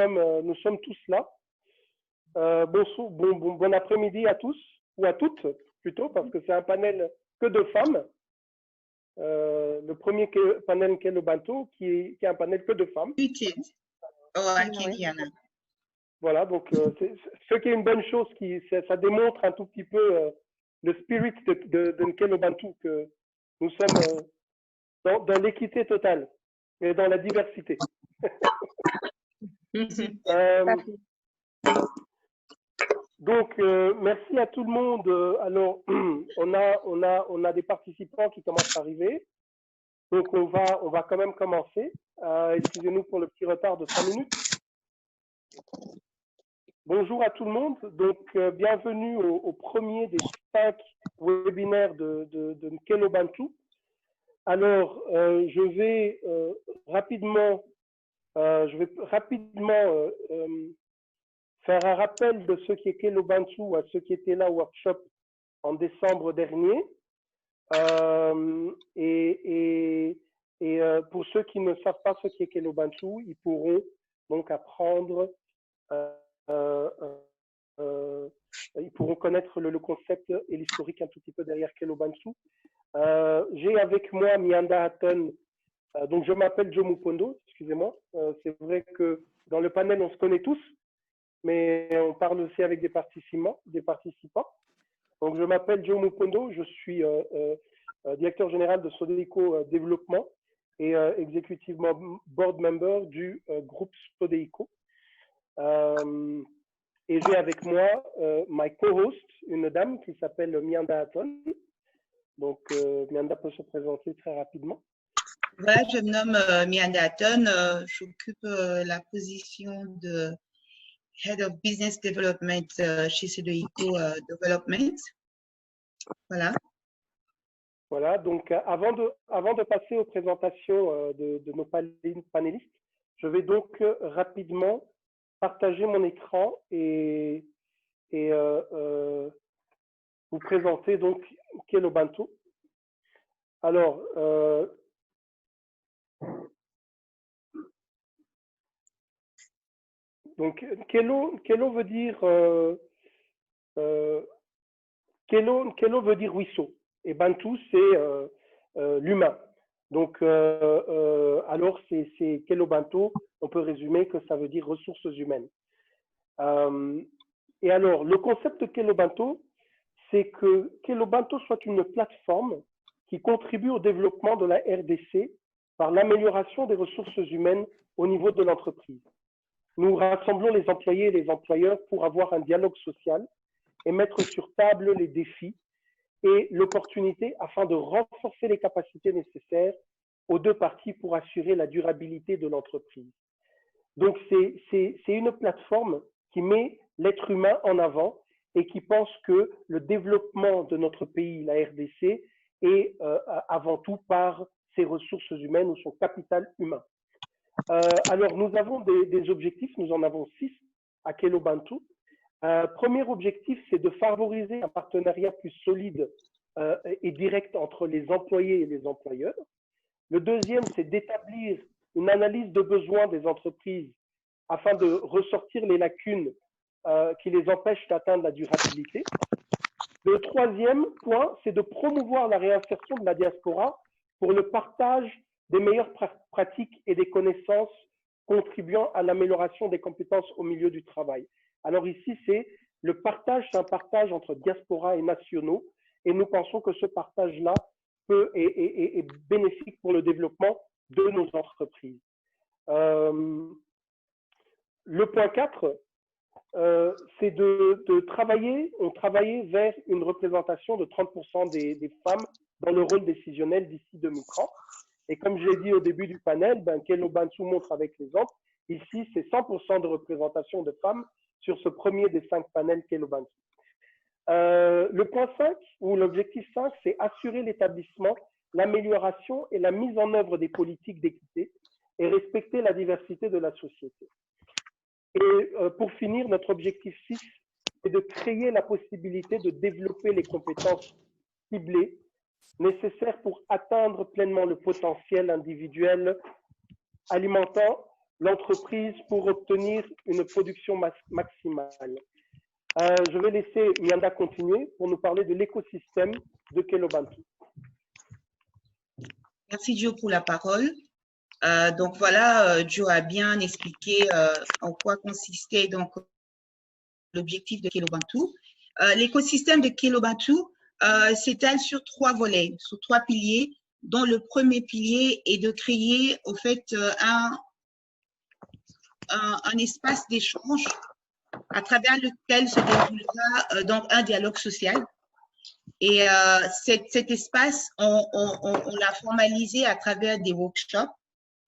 nous sommes tous là. Bon après-midi à tous, ou à toutes plutôt, parce que c'est un panel que de femmes. Le premier panel Kelo Bantu, qui est un panel que de femmes. Voilà, donc ce qui est une bonne chose, ça démontre un tout petit peu le spirit de Nkelo Bantu, que nous sommes dans l'équité totale et dans la diversité. Donc, merci à tout le monde. Alors, on a des participants qui commencent à arriver. Donc, on va quand même commencer. Excusez-nous pour le petit retard de 5 minutes. Bonjour à tout le monde. Donc, bienvenue au premier des 5 webinaires de Nkelo Bantu. Alors, je vais rapidement faire un rappel de ce qui est Nkelo Bantu à ceux qui étaient là au workshop en décembre dernier. Pour ceux qui ne savent pas ce qui est Nkelo Bantu, ils pourront donc apprendre, ils pourront connaître le concept et l'historique un tout petit peu derrière Nkelo Bantu. J'ai avec moi Mianda Hatton, donc je m'appelle Joe Mupondo, excusez-moi. C'est vrai que dans le panel on se connaît tous, mais on parle aussi avec des participants. Donc je m'appelle Joe Mupondo, je suis directeur général de Sodeiko Développement et exécutivement board member du groupe Sodeiko. Et j'ai avec moi my co-host, une dame qui s'appelle Mianda Hatton. Donc Mianda peut se présenter très rapidement. Voilà, je me nomme Mianda Hatton, j'occupe la position de Head of Business Development chez Sodeiko Development. Voilà. Voilà, donc avant de passer aux présentations de nos panélistes, je vais donc rapidement partager mon écran et vous présenter donc Nkelo Bantu. Alors, donc Nkelo veut dire Nkelo veut dire ruisseau et Bantu c'est l'humain. Donc alors c'est Nkelo Bantu, on peut résumer que ça veut dire ressources humaines. Et alors le concept de Nkelo Bantu, c'est que Nkelo Bantu soit une plateforme qui contribue au développement de la RDC par l'amélioration des ressources humaines au niveau de l'entreprise. Nous rassemblons les employés et les employeurs pour avoir un dialogue social et mettre sur table les défis et l'opportunité afin de renforcer les capacités nécessaires aux deux parties pour assurer la durabilité de l'entreprise. Donc, c'est une plateforme qui met l'être humain en avant et qui pense que le développement de notre pays, la RDC, est avant tout par ses ressources humaines ou son capital humain. Alors, nous avons des objectifs, nous en avons 6 à Nkelo Bantu. Premier objectif, c'est de favoriser un partenariat plus solide et direct entre les employés et les employeurs. Le deuxième, c'est d'établir une analyse de besoins des entreprises afin de ressortir les lacunes qui les empêchent d'atteindre la durabilité. Le troisième point, c'est de promouvoir la réinsertion de la diaspora pour le partage des meilleures pratiques et des connaissances contribuant à l'amélioration des compétences au milieu du travail. Alors ici, c'est le partage, c'est un partage entre diaspora et nationaux, et nous pensons que ce partage-là est bénéfique pour le développement de nos entreprises. Le point 4, c'est de travailler vers une représentation de 30% des femmes dans le rôle décisionnel d'ici 2030. Et comme je l'ai dit au début du panel, Nkelo Bantu montre avec l'exemple, ici c'est 100% de représentation de femmes sur ce premier des 5 panels Nkelo Bantu. Le point 5, ou l'objectif 5, c'est assurer l'établissement, l'amélioration et la mise en œuvre des politiques d'équité et respecter la diversité de la société. Et pour finir, notre objectif 6 est de créer la possibilité de développer les compétences ciblées nécessaires pour atteindre pleinement le potentiel individuel alimentant l'entreprise pour obtenir une production maximale. Je vais laisser Mianda continuer pour nous parler de l'écosystème de Kelobantu. Merci Joe pour la parole. Donc voilà, Joe a bien expliqué en quoi consistait donc l'objectif de Kelobantu. L'écosystème de Kelobantu s'étale sur 3 volets, sur 3 piliers, dont le premier pilier est de créer au fait un espace d'échange à travers lequel se déroulera donc un dialogue social. Et cet espace, on l'a formalisé à travers des workshops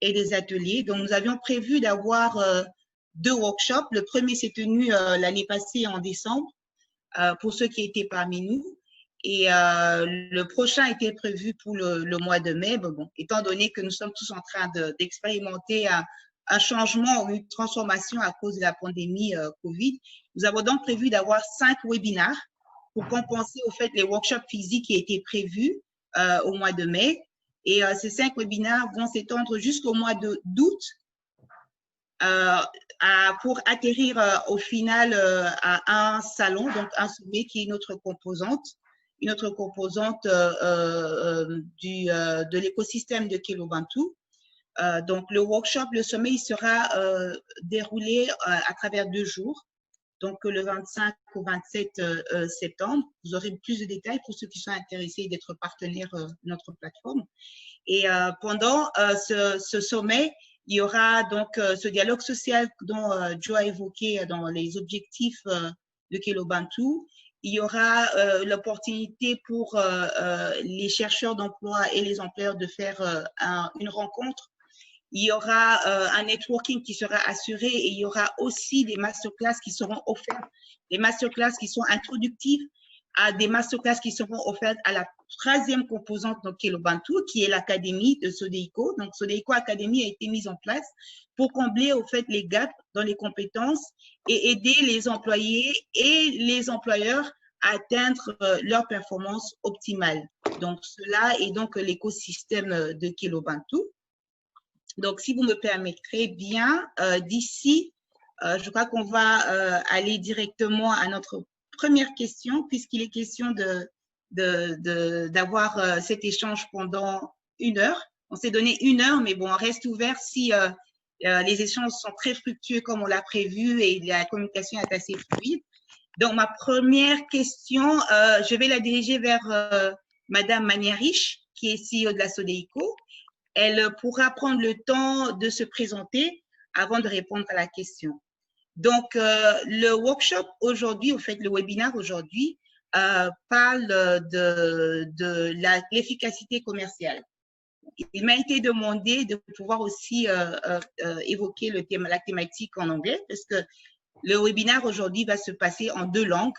et des ateliers. Donc, nous avions prévu d'avoir 2 workshops. Le premier s'est tenu l'année passée en décembre, pour ceux qui étaient parmi nous. Et le prochain était prévu pour le mois de mai. Bon, étant donné que nous sommes tous en train d'expérimenter un changement ou une transformation à cause de la pandémie Covid, nous avons donc prévu d'avoir 5 webinaires pour compenser au fait les workshops physiques qui étaient prévus au mois de mai. Et ces 5 webinaires vont s'étendre jusqu'au mois d'août pour atterrir au final à un salon, donc un sommet qui est notre composante de l'écosystème de Kelobantu. Donc le workshop, le sommet, il sera déroulé à travers 2 jours. Donc, le 25 au 27 septembre, vous aurez plus de détails pour ceux qui sont intéressés d'être partenaires de notre plateforme. Et pendant ce sommet, il y aura donc ce dialogue social dont Joe a évoqué dans les objectifs de Kelobantu. Il y aura l'opportunité pour les chercheurs d'emploi et les employeurs de faire une rencontre. Il y aura un networking qui sera assuré et il y aura aussi des masterclass qui seront offertes, des masterclass qui sont introductives à des masterclass qui seront offertes à la 3e composante de Kelobantu, qui est l'académie de Sodeiko. Donc, Sodeiko Academy a été mise en place pour combler au fait les gaps dans les compétences et aider les employés et les employeurs à atteindre leur performance optimale. Donc, cela est donc l'écosystème de Kelobantu. Donc, si vous me permettrez bien, d'ici, je crois qu'on va aller directement à notre première question, puisqu'il est question d'avoir cet échange pendant 1 heure. On s'est donné 1 heure, mais bon, on reste ouvert si les échanges sont très fructueux comme on l'a prévu et la communication est assez fluide. Donc, ma première question, je vais la diriger vers Madame Maniarich, qui est CEO de la Sodeiko. Elle pourra prendre le temps de se présenter avant de répondre à la question. Donc, le workshop aujourd'hui, au fait, le webinaire aujourd'hui, parle de l'efficacité commerciale. Il m'a été demandé de pouvoir aussi évoquer la thématique en anglais, parce que le webinaire aujourd'hui va se passer en 2 langues.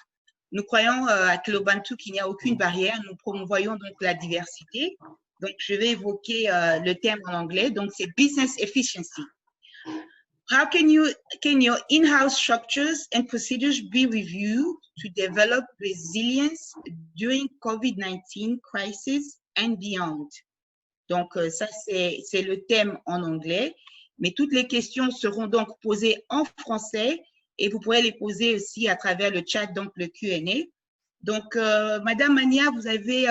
Nous croyons à Kelobantu qu'il n'y a aucune barrière. Nous promouvons donc la diversité. Donc, je vais évoquer le thème en anglais. Donc, c'est Business Efficiency. How can your in-house structures and procedures be reviewed to develop resilience during COVID-19 crisis and beyond? Donc, ça, c'est le thème en anglais. Mais toutes les questions seront donc posées en français et vous pourrez les poser aussi à travers le chat, donc le Q&A. Donc, Madame Mania, vous avez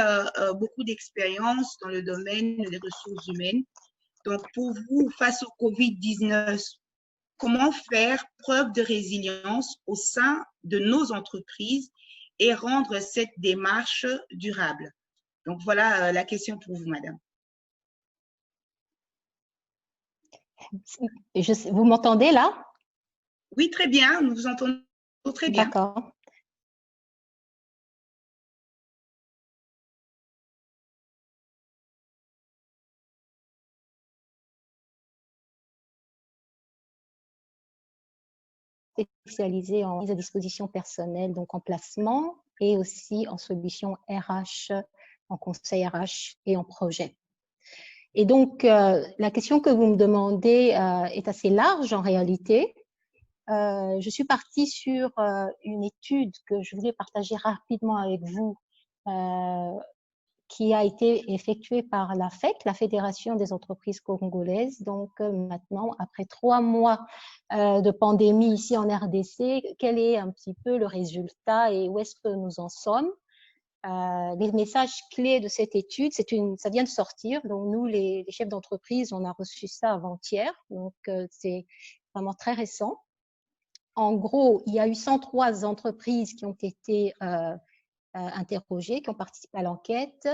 beaucoup d'expérience dans le domaine des ressources humaines. Donc, pour vous, face au COVID-19, comment faire preuve de résilience au sein de nos entreprises et rendre cette démarche durable? Donc, voilà la question pour vous, Madame. Vous m'entendez là? Oui, très bien. Nous vous entendons très bien. D'accord. Spécialisé en mise à disposition personnelle, donc en placement et aussi en solutions RH, en conseil RH et en projet. Et donc, la question que vous me demandez est assez large en réalité. Je suis partie sur une étude que je voulais partager rapidement avec vous qui a été effectué par la FEC, la Fédération des entreprises congolaises. Donc maintenant, après 3 mois de pandémie ici en RDC, quel est un petit peu le résultat et où est-ce que nous en sommes? Les messages clés de cette étude, ça vient de sortir. Donc nous, les chefs d'entreprise, on a reçu ça avant-hier. Donc c'est vraiment très récent. En gros, il y a eu 103 entreprises qui ont été interrogées, qui ont participé à l'enquête.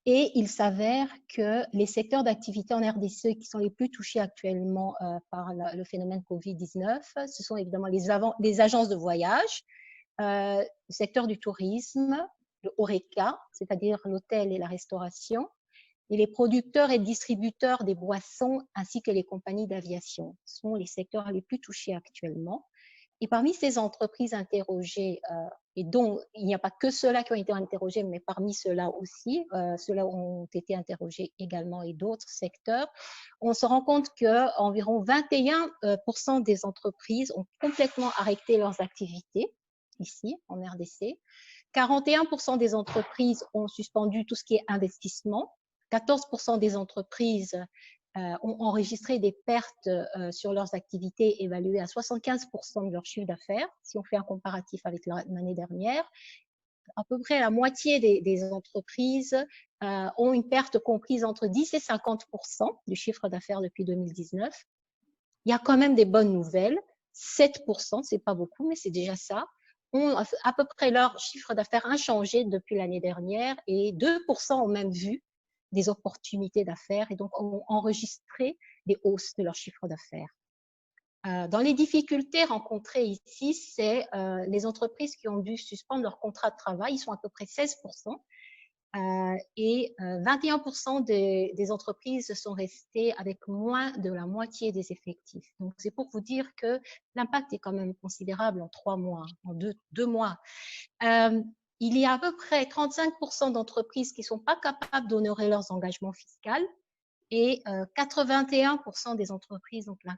Et il s'avère que les secteurs d'activité en RDC qui sont les plus touchés actuellement par le phénomène Covid-19, ce sont évidemment les agences de voyage, le secteur du tourisme, le HoReCa, c'est-à-dire l'hôtel et la restauration, et les producteurs et distributeurs des boissons ainsi que les compagnies d'aviation. Ce sont les secteurs les plus touchés actuellement. Et parmi ces entreprises interrogées, et dont il n'y a pas que ceux-là qui ont été interrogés, mais parmi ceux-là aussi, ceux-là ont été interrogés également et d'autres secteurs, on se rend compte qu'environ 21% des entreprises ont complètement arrêté leurs activités ici en RDC. 41% des entreprises ont suspendu tout ce qui est investissement. 14% des entreprises ont enregistré des pertes sur leurs activités évaluées à 75% de leur chiffre d'affaires. Si on fait un comparatif avec l'année dernière, à peu près la moitié des entreprises ont une perte comprise entre 10 et 50% du chiffre d'affaires depuis 2019. Il y a quand même des bonnes nouvelles. 7%, c'est pas beaucoup, mais c'est déjà ça, ont à peu près leur chiffre d'affaires inchangé depuis l'année dernière et 2% ont même vu des opportunités d'affaires et donc ont enregistré des hausses de leur chiffre d'affaires. Dans les difficultés rencontrées ici, c'est les entreprises qui ont dû suspendre leur contrat de travail, ils sont à peu près 16%, et 21% des entreprises sont restées avec moins de la moitié des effectifs. Donc, c'est pour vous dire que l'impact est quand même considérable en 3 mois, en deux mois. Il y a à peu près 35% d'entreprises qui ne sont pas capables d'honorer leurs engagements fiscaux et 81% des entreprises, donc la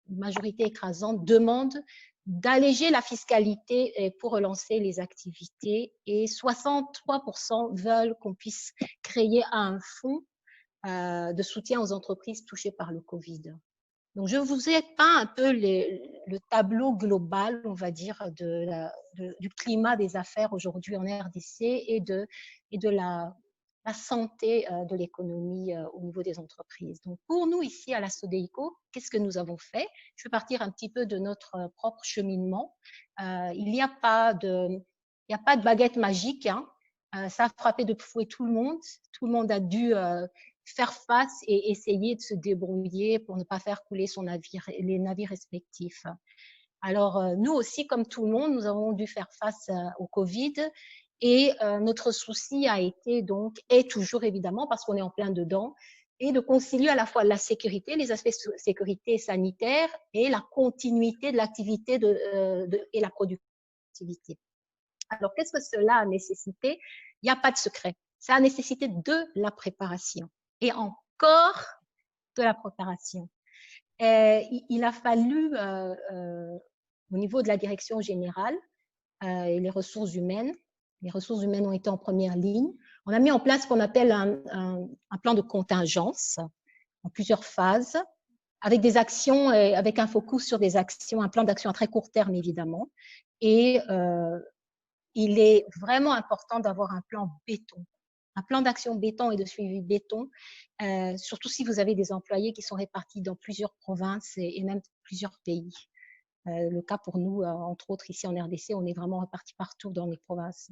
majorité écrasante, demandent d'alléger la fiscalité pour relancer les activités et 63% veulent qu'on puisse créer un fonds de soutien aux entreprises touchées par le Covid. Donc, je vous ai peint un peu le tableau global, on va dire, du climat des affaires aujourd'hui en RDC et de la santé de l'économie au niveau des entreprises. Donc, pour nous, ici à la SODEICO, qu'est-ce que nous avons fait? Je vais partir un petit peu de notre propre cheminement. Il n'y a pas de baguette magique, hein. Ça a frappé de fouet tout le monde. Tout le monde a dû faire face et essayer de se débrouiller pour ne pas faire couler les navires respectifs. Alors, nous aussi, comme tout le monde, nous avons dû faire face au Covid et notre souci a été donc, est toujours évidemment, parce qu'on est en plein dedans, et de concilier à la fois la sécurité, les aspects de sécurité sanitaire et la continuité de l'activité et la productivité. Alors, qu'est-ce que cela a nécessité? Il n'y a pas de secret. Ça a nécessité de la préparation et encore de la préparation. Il a fallu, au niveau de la direction générale et les ressources humaines ont été en première ligne. On a mis en place ce qu'on appelle un plan de contingence en plusieurs phases, avec des actions, avec un focus sur des actions, un plan d'action à très court terme évidemment. Et il est vraiment important d'avoir un plan béton. Un plan d'action béton et de suivi béton, surtout si vous avez des employés qui sont répartis dans plusieurs provinces et même plusieurs pays. Le cas pour nous, entre autres ici en RDC, on est vraiment répartis partout dans les provinces.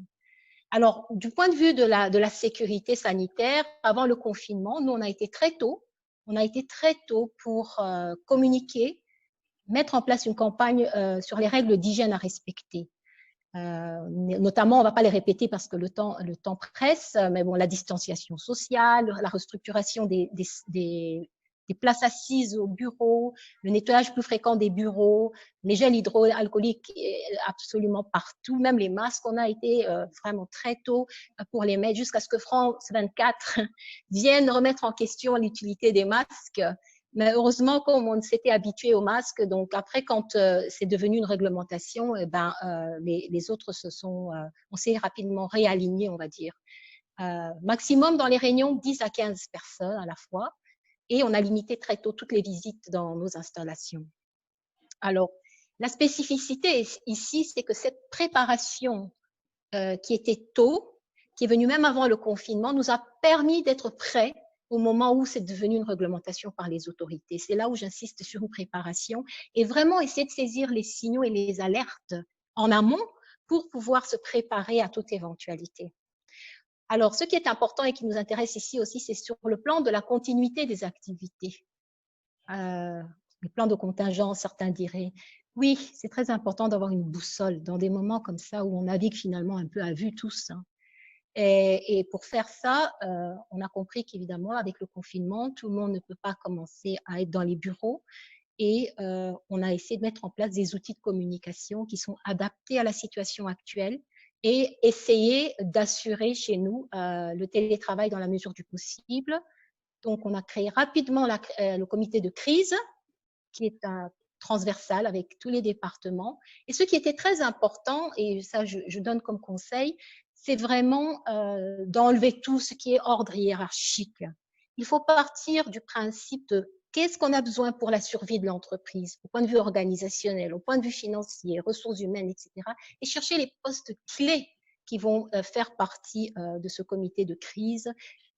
Alors, du point de vue de la sécurité sanitaire, avant le confinement, nous, on a été très tôt pour communiquer, mettre en place une campagne sur les règles d'hygiène à respecter. Notamment, on ne va pas les répéter parce que le temps presse, mais bon, la distanciation sociale, la restructuration des places assises au bureau, le nettoyage plus fréquent des bureaux, les gels hydroalcooliques absolument partout, même les masques, on a été vraiment très tôt pour les mettre jusqu'à ce que France 24 vienne remettre en question l'utilité des masques. Mais heureusement, comme on s'était habitué aux masques, donc après, quand c'est devenu une réglementation, les autres on s'est rapidement réalignés, on va dire. Maximum dans les réunions, 10 à 15 personnes à la fois. Et on a limité très tôt toutes les visites dans nos installations. Alors, la spécificité ici, c'est que cette préparation qui était tôt, qui est venue même avant le confinement, nous a permis d'être prêts au moment où c'est devenu une réglementation par les autorités. C'est là où j'insiste sur une préparation et vraiment essayer de saisir les signaux et les alertes en amont pour pouvoir se préparer à toute éventualité. Alors, ce qui est important et qui nous intéresse ici aussi, c'est sur le plan de la continuité des activités. Les plans de contingence, certains diraient, oui, c'est très important d'avoir une boussole dans des moments comme ça où on navigue finalement un peu à vue tous. Hein. Et pour faire ça, on a compris qu'évidemment, avec le confinement, tout le monde ne peut pas commencer à être dans les bureaux. Et on a essayé de mettre en place des outils de communication qui sont adaptés à la situation actuelle et essayer d'assurer chez nous le télétravail dans la mesure du possible. Donc, on a créé rapidement le comité de crise, qui est transversal avec tous les départements. Et ce qui était très important, et ça je donne comme conseil, c'est vraiment d'enlever tout ce qui est ordre hiérarchique. Il faut partir du principe de qu'est-ce qu'on a besoin pour la survie de l'entreprise, au point de vue organisationnel, au point de vue financier, ressources humaines, etc. Et chercher les postes clés qui vont faire partie de ce comité de crise.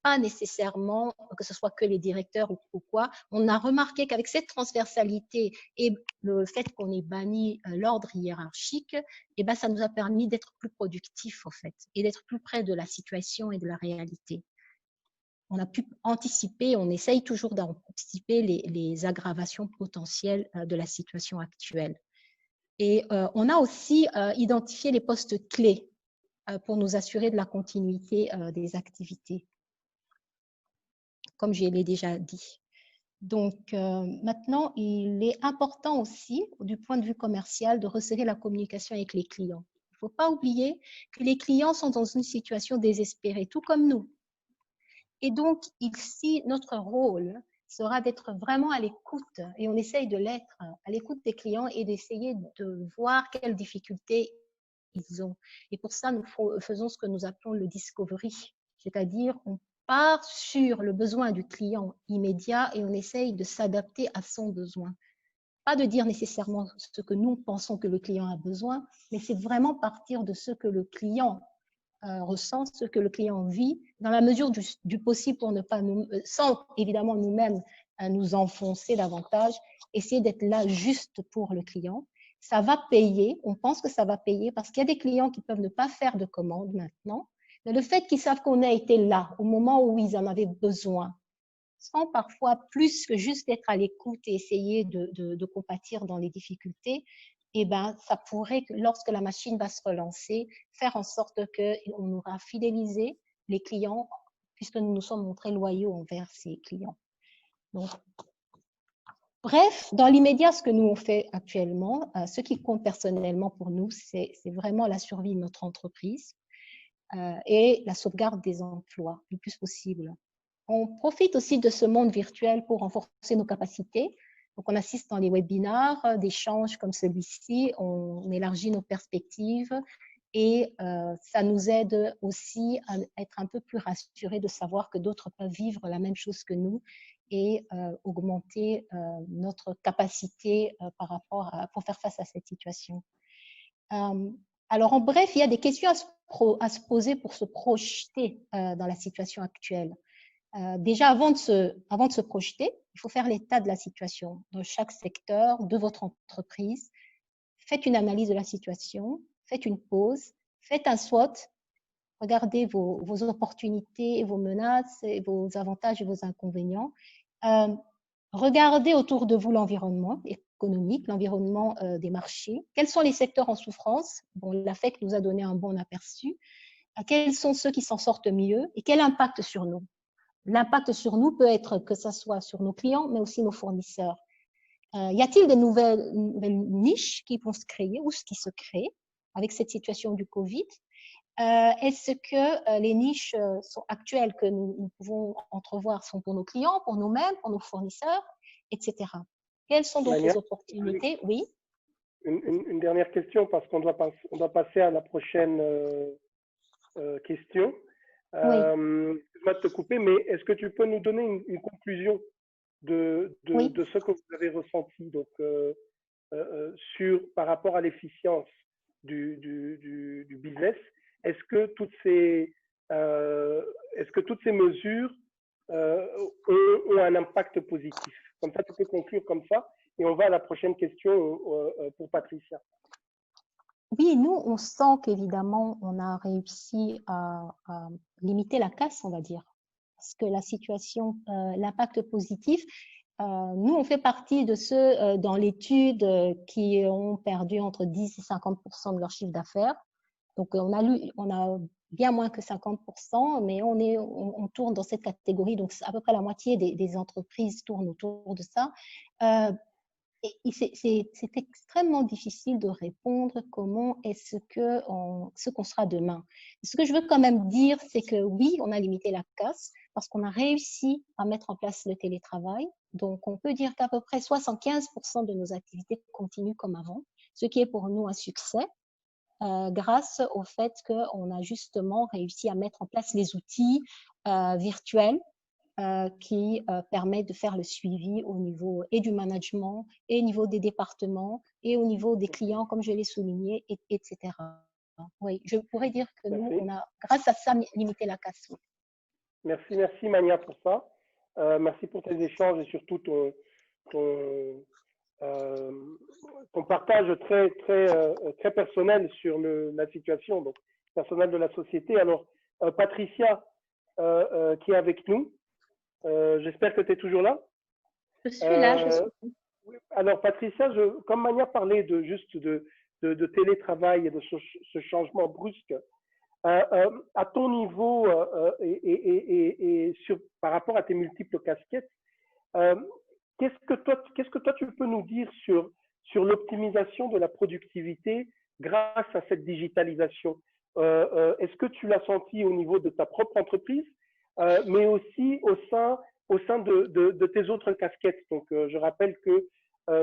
Pas nécessairement que ce soit que les directeurs ou quoi. On a remarqué qu'avec cette transversalité et le fait qu'on ait banni l'ordre hiérarchique, eh ben, ça nous a permis d'être plus productifs, en fait, et d'être plus près de la situation et de la réalité. On a pu anticiper, on essaye toujours d'anticiper les aggravations potentielles de la situation actuelle. Et on a aussi identifié les postes clés pour nous assurer de la continuité des activités, comme je l'ai déjà dit. Donc, maintenant, il est important aussi, du point de vue commercial, de resserrer la communication avec les clients. Il ne faut pas oublier que les clients sont dans une situation désespérée, tout comme nous. Et donc, ici, notre rôle sera d'être vraiment à l'écoute, et on essaye de l'être, à l'écoute des clients et d'essayer de voir quelles difficultés ils ont. Et pour ça, nous faisons ce que nous appelons le discovery, c'est-à-dire on part sur le besoin du client immédiat et on essaye de s'adapter à son besoin. Pas de dire nécessairement ce que nous pensons que le client a besoin, mais c'est vraiment partir de ce que le client ressent, ce que le client vit, dans la mesure du possible pour ne pas nous, sans évidemment nous-mêmes nous enfoncer davantage, essayer d'être là juste pour le client. Ça va payer, on pense que ça va payer parce qu'il y a des clients qui peuvent ne pas faire de commandes maintenant, mais le fait qu'ils savent qu'on a été là au moment où ils en avaient besoin, sans parfois plus que juste être à l'écoute et essayer de compatir dans les difficultés, eh ben, ça pourrait, lorsque la machine va se relancer, faire en sorte qu'on aura fidélisé les clients puisque nous nous sommes montrés loyaux envers ces clients. Donc, bref, dans l'immédiat, ce que nous on fait actuellement, ce qui compte personnellement pour nous, c'est vraiment la survie de notre entreprise et la sauvegarde des emplois le plus possible. On profite aussi de ce monde virtuel pour renforcer nos capacités. Donc, on assiste dans les webinaires, d'échanges comme celui-ci, on élargit nos perspectives et ça nous aide aussi à être un peu plus rassurés de savoir que d'autres peuvent vivre la même chose que nous et augmenter notre capacité par rapport pour faire face à cette situation. Alors, en bref, il y a des questions à se poser pour se projeter dans la situation actuelle. Déjà, avant de se projeter, il faut faire l'état de la situation dans chaque secteur de votre entreprise. Faites une analyse de la situation, faites une pause, faites un SWOT, regardez vos opportunités, vos menaces, vos avantages et vos inconvénients. Regardez autour de vous l'environnement économique, l'environnement des marchés. Quels sont les secteurs en souffrance? Bon, la FEC nous a donné un bon aperçu. Quels sont ceux qui s'en sortent mieux et quel impact sur nous? L'impact sur nous peut être que ce soit sur nos clients, mais aussi nos fournisseurs. Y a-t-il des nouvelles niches qui vont se créer ou qui se créent avec cette situation du Covid? Est-ce que les niches actuelles que nous pouvons entrevoir sont pour nos clients, pour nous-mêmes, pour nos fournisseurs, etc. Quelles sont donc les opportunités? Oui. Une dernière question parce qu'on doit passer à la prochaine question. Oui, Excuse-moi de te couper, mais est-ce que tu peux nous donner une conclusion oui. de ce que vous avez ressenti donc, par rapport à l'efficience du business? Est-ce que est-ce que toutes ces mesures ont un impact positif? Comme ça, tu peux conclure comme ça et on va à la prochaine question pour Patricia. Oui, nous, on sent qu'évidemment, on a réussi à limiter la casse, on va dire. Parce que la situation, l'impact positif, nous, on fait partie de ceux dans l'étude qui ont perdu entre 10 et 50% de leur chiffre d'affaires. Donc, on a bien moins que 50%, mais on tourne dans cette catégorie. Donc, à peu près la moitié des entreprises tournent autour de ça. Et c'est extrêmement difficile de répondre comment est-ce qu'on sera demain. Ce que je veux quand même dire, c'est que oui, on a limité la casse parce qu'on a réussi à mettre en place le télétravail. Donc, on peut dire qu'à peu près 75% de nos activités continuent comme avant, ce qui est pour nous un succès. Grâce au fait qu'on a justement réussi à mettre en place les outils virtuels qui permettent de faire le suivi au niveau et du management, et au niveau des départements, et au niveau des clients, comme je l'ai souligné, etc. Oui, je pourrais dire que nous, on a, grâce à ça, limité la casse. Merci Mania pour ça. Merci pour tes échanges et surtout ton partage très personnel sur la situation, donc personnel de la société. Alors, Patricia, qui est avec nous, j'espère que tu es toujours là. Je suis là, je suis. Alors, Patricia, comme Mania parlait de télétravail et de ce changement brusque, à ton niveau par rapport à tes multiples casquettes, qu'est-ce que toi tu peux nous dire sur l'optimisation de la productivité grâce à cette digitalisation? Est-ce que tu l'as senti au niveau de ta propre entreprise, mais aussi au sein de tes autres casquettes? Donc, je rappelle que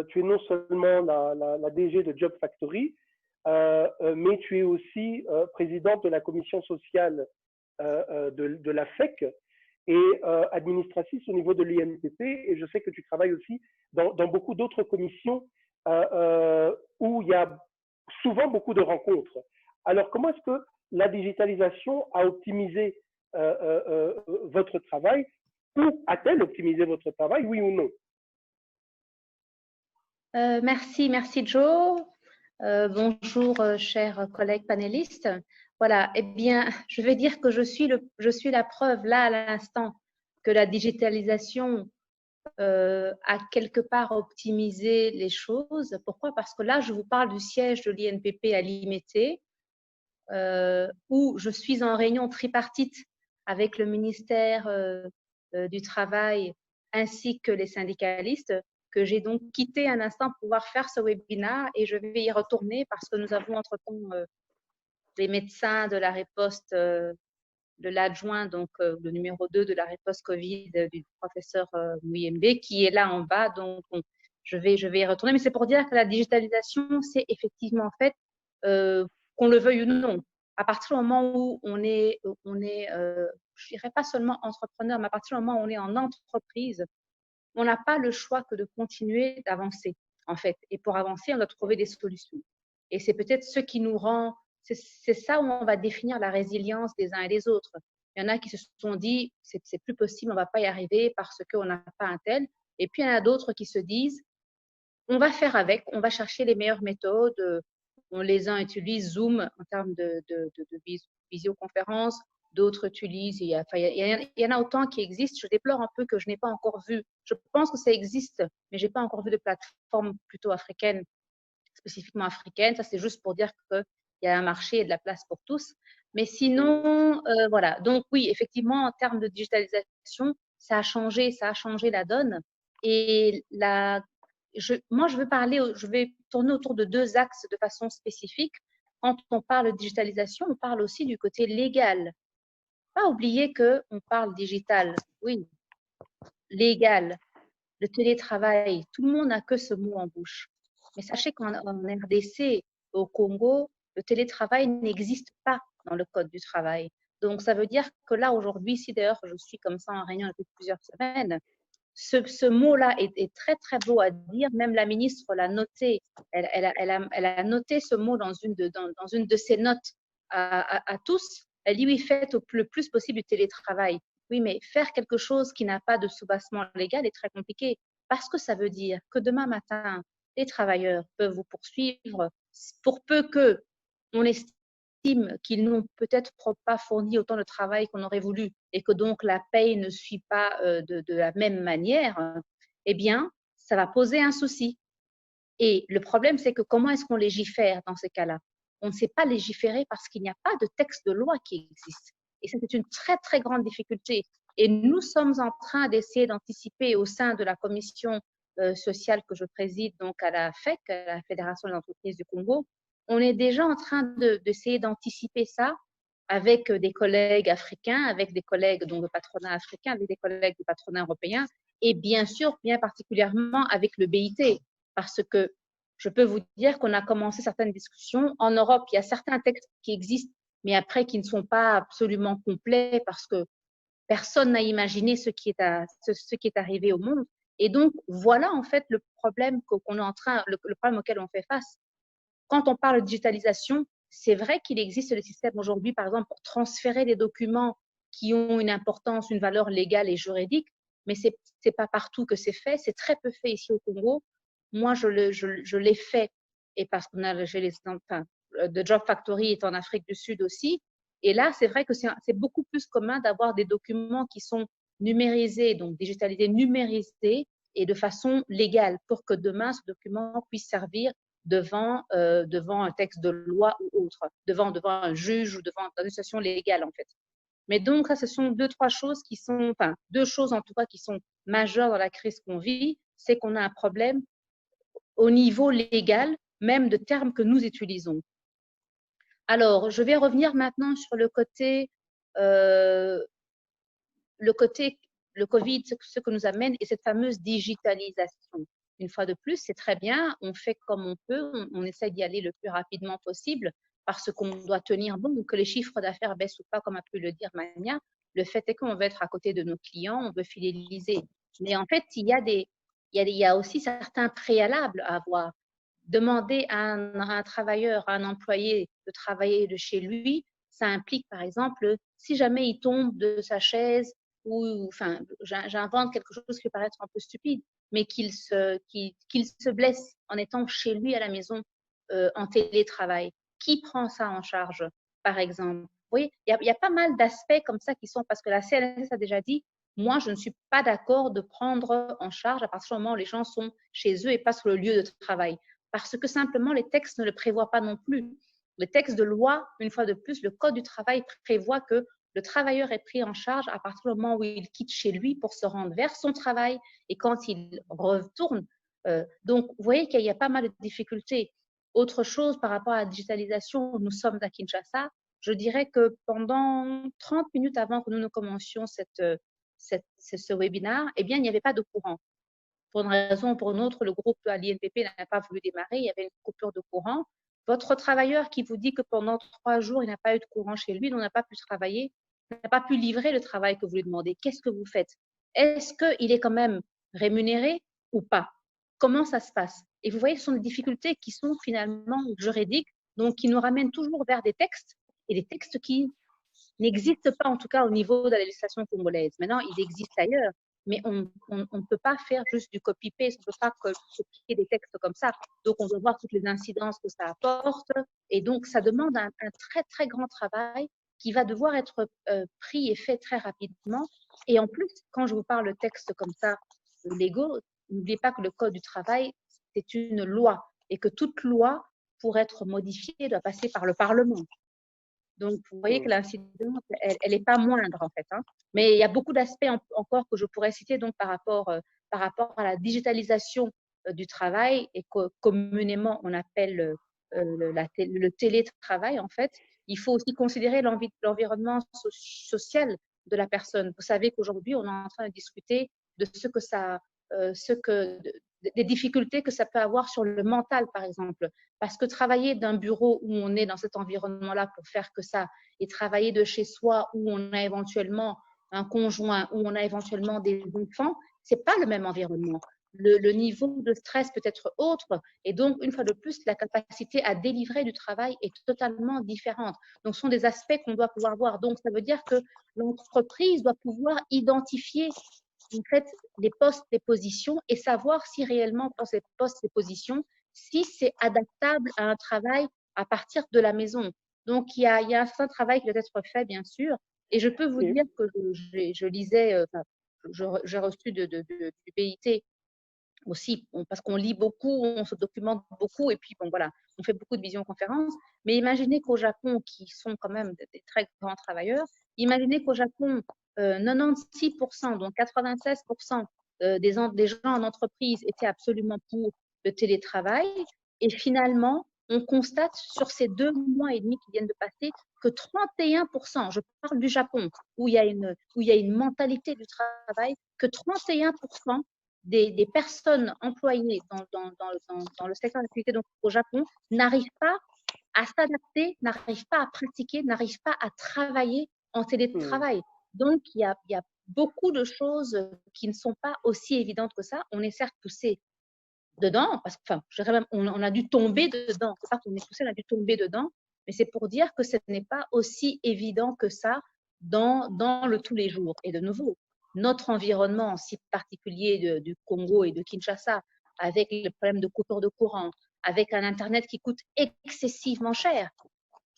tu es non seulement la DG de Job Factory, mais tu es aussi présidente de la commission sociale de la FEC et administratrice au niveau de l'INPP. Et je sais que tu travailles aussi dans beaucoup d'autres commissions où il y a souvent beaucoup de rencontres. Alors, comment est-ce que la digitalisation a optimisé votre travail, ou a-t-elle optimisé votre travail, oui ou non? Merci Joe. Bonjour, chers collègues panélistes. Voilà, eh bien, je vais dire que je suis la preuve, là, à l'instant, que la digitalisation a quelque part optimisé les choses. Pourquoi? Parce que là, je vous parle du siège de l'INPP à Limete, où je suis en réunion tripartite avec le ministère du Travail ainsi que les syndicalistes, que j'ai donc quitté un instant pour pouvoir faire ce webinaire, et je vais y retourner parce que nous avons entre-temps les médecins de la riposte, de l'adjoint, donc le numéro 2 de la riposte Covid du professeur Mouyembe, qui est là en bas. Donc, je vais y retourner. Mais c'est pour dire que la digitalisation, c'est effectivement en fait, qu'on le veuille ou non, à partir du moment où on est je dirais pas seulement entrepreneur, mais à partir du moment où on est en entreprise, on n'a pas le choix que de continuer d'avancer, en fait. Et pour avancer, on doit trouver des solutions. Et c'est peut-être ce qui nous rend, c'est ça où on va définir la résilience des uns et des autres. Il y en a qui se sont dit, c'est plus possible, on ne va pas y arriver parce qu'on n'a pas un tel. Et puis, il y en a d'autres qui se disent, on va faire avec, on va chercher les meilleures méthodes. Les uns utilisent Zoom en termes de visioconférence, d'autres utilisent, il y en a autant qui existent. Je déplore un peu que je n'ai pas encore vu. Je pense que ça existe, mais je n'ai pas encore vu de plateforme plutôt africaine, spécifiquement africaine. Ça, c'est juste pour dire qu'il y a un marché et de la place pour tous. Mais sinon, voilà. Donc oui, effectivement, en termes de digitalisation, ça a changé la donne. Et moi, je vais tourner autour de deux axes de façon spécifique. Quand on parle de digitalisation, on parle aussi du côté légal. Pas oublier qu'on parle digital, oui, légal, le télétravail. Tout le monde n'a que ce mot en bouche. Mais sachez qu'en RDC, au Congo, le télétravail n'existe pas dans le code du travail. Donc, ça veut dire que là, aujourd'hui, si d'ailleurs je suis comme ça en réunion depuis plusieurs semaines, ce mot-là est très, très beau à dire. Même la ministre l'a noté. Elle a noté ce mot dans une de ses notes à tous. Elle dit, oui, faites le plus possible du télétravail. Oui, mais faire quelque chose qui n'a pas de soubassement légal est très compliqué parce que ça veut dire que demain matin, les travailleurs peuvent vous poursuivre pour peu qu'on estime qu'ils n'ont peut-être pas fourni autant de travail qu'on aurait voulu et que donc la paye ne suit pas de la même manière, eh bien, ça va poser un souci. Et le problème, c'est que comment est-ce qu'on légifère dans ces cas-là? On ne sait pas légiférer parce qu'il n'y a pas de texte de loi qui existe. Et ça, c'est une très, très grande difficulté. Et nous sommes en train d'essayer d'anticiper au sein de la commission sociale que je préside, donc à la FEC, la Fédération des entreprises du Congo. On est déjà en train d'essayer d'anticiper ça avec des collègues africains, avec des collègues donc, de patronat africain, avec des collègues du patronat européen, et bien sûr, bien particulièrement avec le BIT, parce que je peux vous dire qu'on a commencé certaines discussions. En Europe, il y a certains textes qui existent, mais après qui ne sont pas absolument complets parce que personne n'a imaginé ce qui est arrivé au monde. Et donc, voilà en fait le problème qu'on est en train, le problème auquel on fait face. Quand on parle de digitalisation, c'est vrai qu'il existe des systèmes aujourd'hui, par exemple, pour transférer des documents qui ont une importance, une valeur légale et juridique, mais ce n'est pas partout que c'est fait. C'est très peu fait ici au Congo. Moi, je l'ai fait, et parce qu'on a The Job Factory est en Afrique du Sud aussi. Et là, c'est vrai que c'est beaucoup plus commun d'avoir des documents qui sont numérisés, donc digitalisés, numérisés, et de façon légale, pour que demain, ce document puisse servir devant un texte de loi ou autre, devant un juge ou devant une situation légale en fait. Mais donc, ça, ce sont deux choses en tout cas qui sont majeures dans la crise qu'on vit, c'est qu'on a un problème au niveau légal, même de termes que nous utilisons. Alors, je vais revenir maintenant sur le côté le Covid, ce que nous amène, et cette fameuse digitalisation. Une fois de plus, c'est très bien, on fait comme on peut, on essaie d'y aller le plus rapidement possible parce qu'on doit tenir bon, que les chiffres d'affaires baissent ou pas, comme a pu le dire Mania. Le fait est qu'on veut être à côté de nos clients, on veut fidéliser. Mais en fait, il y a aussi certains préalables à avoir. Demander à un travailleur, à un employé de travailler de chez lui, ça implique par exemple, si jamais il tombe de sa chaise, ou enfin, j'invente quelque chose qui peut paraître un peu stupide, mais qu'il se blesse en étant chez lui à la maison en télétravail. Qui prend ça en charge, par exemple? Oui, il y a pas mal d'aspects comme ça qui sont, parce que la CNSS a déjà dit, moi, je ne suis pas d'accord de prendre en charge à partir du moment où les gens sont chez eux et pas sur le lieu de travail. Parce que simplement, les textes ne le prévoient pas non plus. Les textes de loi, une fois de plus, le Code du travail prévoit que le travailleur est pris en charge à partir du moment où il quitte chez lui pour se rendre vers son travail et quand il retourne. Donc, vous voyez qu'il y a pas mal de difficultés. Autre chose par rapport à la digitalisation, nous sommes à Kinshasa. Je dirais que pendant 30 minutes avant que nous ne commencions ce webinaire, eh bien, il n'y avait pas de courant. Pour une raison ou pour une autre, le groupe à l'INPP n'a pas voulu démarrer, il y avait une coupure de courant. Votre travailleur qui vous dit que pendant 3 jours, il n'a pas eu de courant chez lui, donc n'a pas pu travailler, n'a pas pu livrer le travail que vous lui demandez. Qu'est-ce que vous faites? Est-ce qu'il est quand même rémunéré ou pas? Comment ça se passe? Et vous voyez, ce sont des difficultés qui sont finalement juridiques, donc qui nous ramènent toujours vers des textes, et des textes qui n'existent pas en tout cas au niveau de la législation congolaise. Maintenant, ils existent ailleurs, mais on ne peut pas faire juste du copy-paste, on ne peut pas copier des textes comme ça. Donc, on doit voir toutes les incidences que ça apporte. Et donc, ça demande un très, très grand travail qui va devoir être pris et fait très rapidement. Et en plus, quand je vous parle de textes comme ça, légaux, n'oubliez pas que le Code du travail, c'est une loi et que toute loi, pour être modifiée, doit passer par le Parlement. Donc, vous voyez que l'incidence, elle n'est pas moindre, en fait. Hein. Mais il y a beaucoup d'aspects encore que je pourrais citer donc, par rapport à la digitalisation du travail et que communément on appelle le télétravail, en fait. Il faut aussi considérer l'environnement social de la personne. Vous savez qu'aujourd'hui, on est en train de discuter de ce que des difficultés que ça peut avoir sur le mental, par exemple. Parce que travailler d'un bureau où on est dans cet environnement-là pour faire que ça, et travailler de chez soi où on a éventuellement un conjoint, où on a éventuellement des enfants, c'est pas le même environnement. Le niveau de stress peut être autre, et donc, une fois de plus, la capacité à délivrer du travail est totalement différente. Donc, ce sont des aspects qu'on doit pouvoir voir. Donc, ça veut dire que l'entreprise doit pouvoir identifier en fait les postes, les positions et savoir si réellement pour ces postes, ces positions, si c'est adaptable à un travail à partir de la maison. Donc, il y a un certain travail qui doit être fait, bien sûr. Et je peux vous dire que je lisais, j'ai reçu du PIT aussi, parce qu'on lit beaucoup, on se documente beaucoup, et puis bon voilà, on fait beaucoup de visioconférences. Mais imaginez qu'au Japon, qui sont quand même des très grands travailleurs, imaginez qu'au Japon, 96%, donc 96% des gens en entreprise étaient absolument pour le télétravail. Et finalement, on constate sur ces 2 mois et demi qui viennent de passer que 31%, je parle du Japon, où il y a une mentalité du travail, que 31% des personnes employées dans le secteur d'activité donc au Japon n'arrivent pas à s'adapter, n'arrivent pas à pratiquer, n'arrivent pas à travailler en télétravail. Donc, il y a beaucoup de choses qui ne sont pas aussi évidentes que ça. On est certes poussé dedans, parce que, on a dû tomber dedans. C'est pas qu'on est poussé, on a dû tomber dedans, mais c'est pour dire que ce n'est pas aussi évident que ça dans le tous les jours. Et de nouveau, notre environnement si particulier du Congo et de Kinshasa, avec le problème de coupure de courant, avec un Internet qui coûte excessivement cher.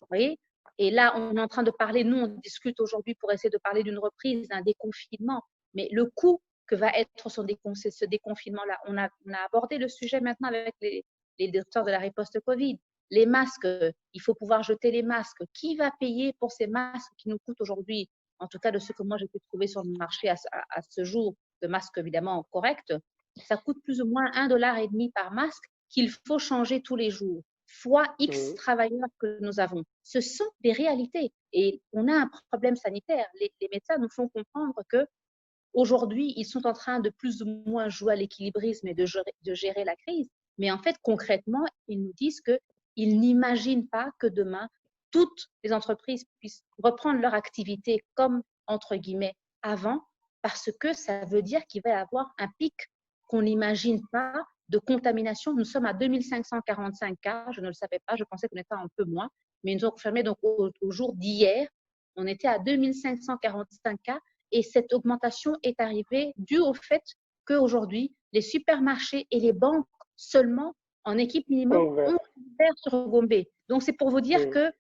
Vous voyez? Et là, on est en train de parler, nous, on discute aujourd'hui pour essayer de parler d'une reprise, d'un déconfinement, mais le coût que va être ce déconfinement-là, on a abordé le sujet maintenant avec les docteurs de la riposte Covid. Les masques, il faut pouvoir jeter les masques. Qui va payer pour ces masques qui nous coûtent aujourd'hui, en tout cas de ce que moi j'ai pu trouver sur le marché à ce jour, de masques évidemment corrects, ça coûte plus ou moins $1,50 par masque qu'il faut changer tous les jours, fois X travailleurs que nous avons. Ce sont des réalités et on a un problème sanitaire. Les médecins nous font comprendre que aujourd'hui, ils sont en train de plus ou moins jouer à l'équilibrisme et de gérer la crise. Mais en fait, concrètement, ils nous disent qu'ils n'imaginent pas que demain, toutes les entreprises puissent reprendre leur activité comme, entre guillemets, avant, parce que ça veut dire qu'il va y avoir un pic qu'on n'imagine pas de contamination. Nous sommes à 2545 cas, je ne le savais pas, je pensais qu'on était un peu moins, mais ils nous ont confirmé donc au jour d'hier, on était à 2545 cas. Et cette augmentation est arrivée due au fait qu'aujourd'hui, les supermarchés et les banques seulement en équipe minimum ont ouvert sur Gombe. Donc, c'est pour vous dire que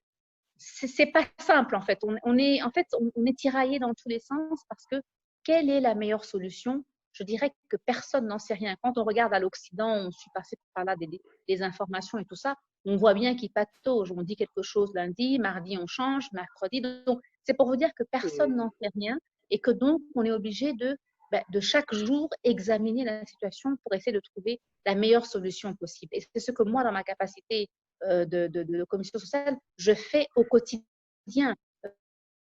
c'est pas simple en fait. On est tiraillé dans tous les sens parce que quelle est la meilleure solution? Je dirais que personne n'en sait rien. Quand on regarde à l'Occident, on suit passé par là des informations et tout ça, on voit bien qu'ils pataugent. On dit quelque chose lundi, mardi on change, mercredi. Donc, c'est pour vous dire que personne n'en sait rien et que donc on est obligé de chaque jour examiner la situation pour essayer de trouver la meilleure solution possible. Et c'est ce que moi, dans ma capacité de commission sociale, je fais au quotidien,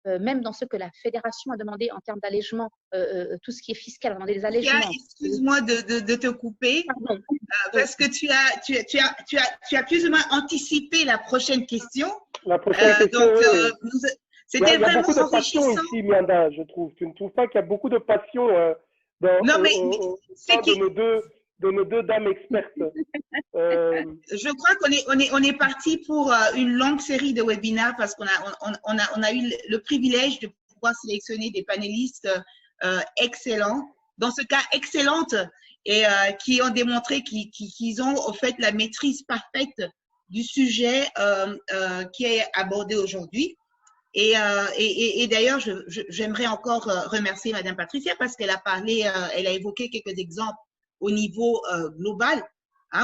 même dans ce que la fédération a demandé en termes d'allègement, tout ce qui est fiscal, on a demandé des allègements. Excuse-moi de te couper, parce que tu as plus ou moins anticipé la prochaine question. La prochaine question, donc, c'était vraiment beaucoup de passion ici, Mianda, je trouve. Tu ne trouves pas qu'il y a beaucoup de passion dans de nos deux dames expertes. Je crois qu'on est parti pour une longue série de webinaires parce qu'on a eu le privilège de pouvoir sélectionner des panélistes excellents, dans ce cas excellentes, et qui ont démontré qu'ils ont au fait la maîtrise parfaite du sujet qui est abordé aujourd'hui. Et d'ailleurs, j'aimerais encore remercier Madame Patricia parce qu'elle a parlé, elle a évoqué quelques exemples au niveau global,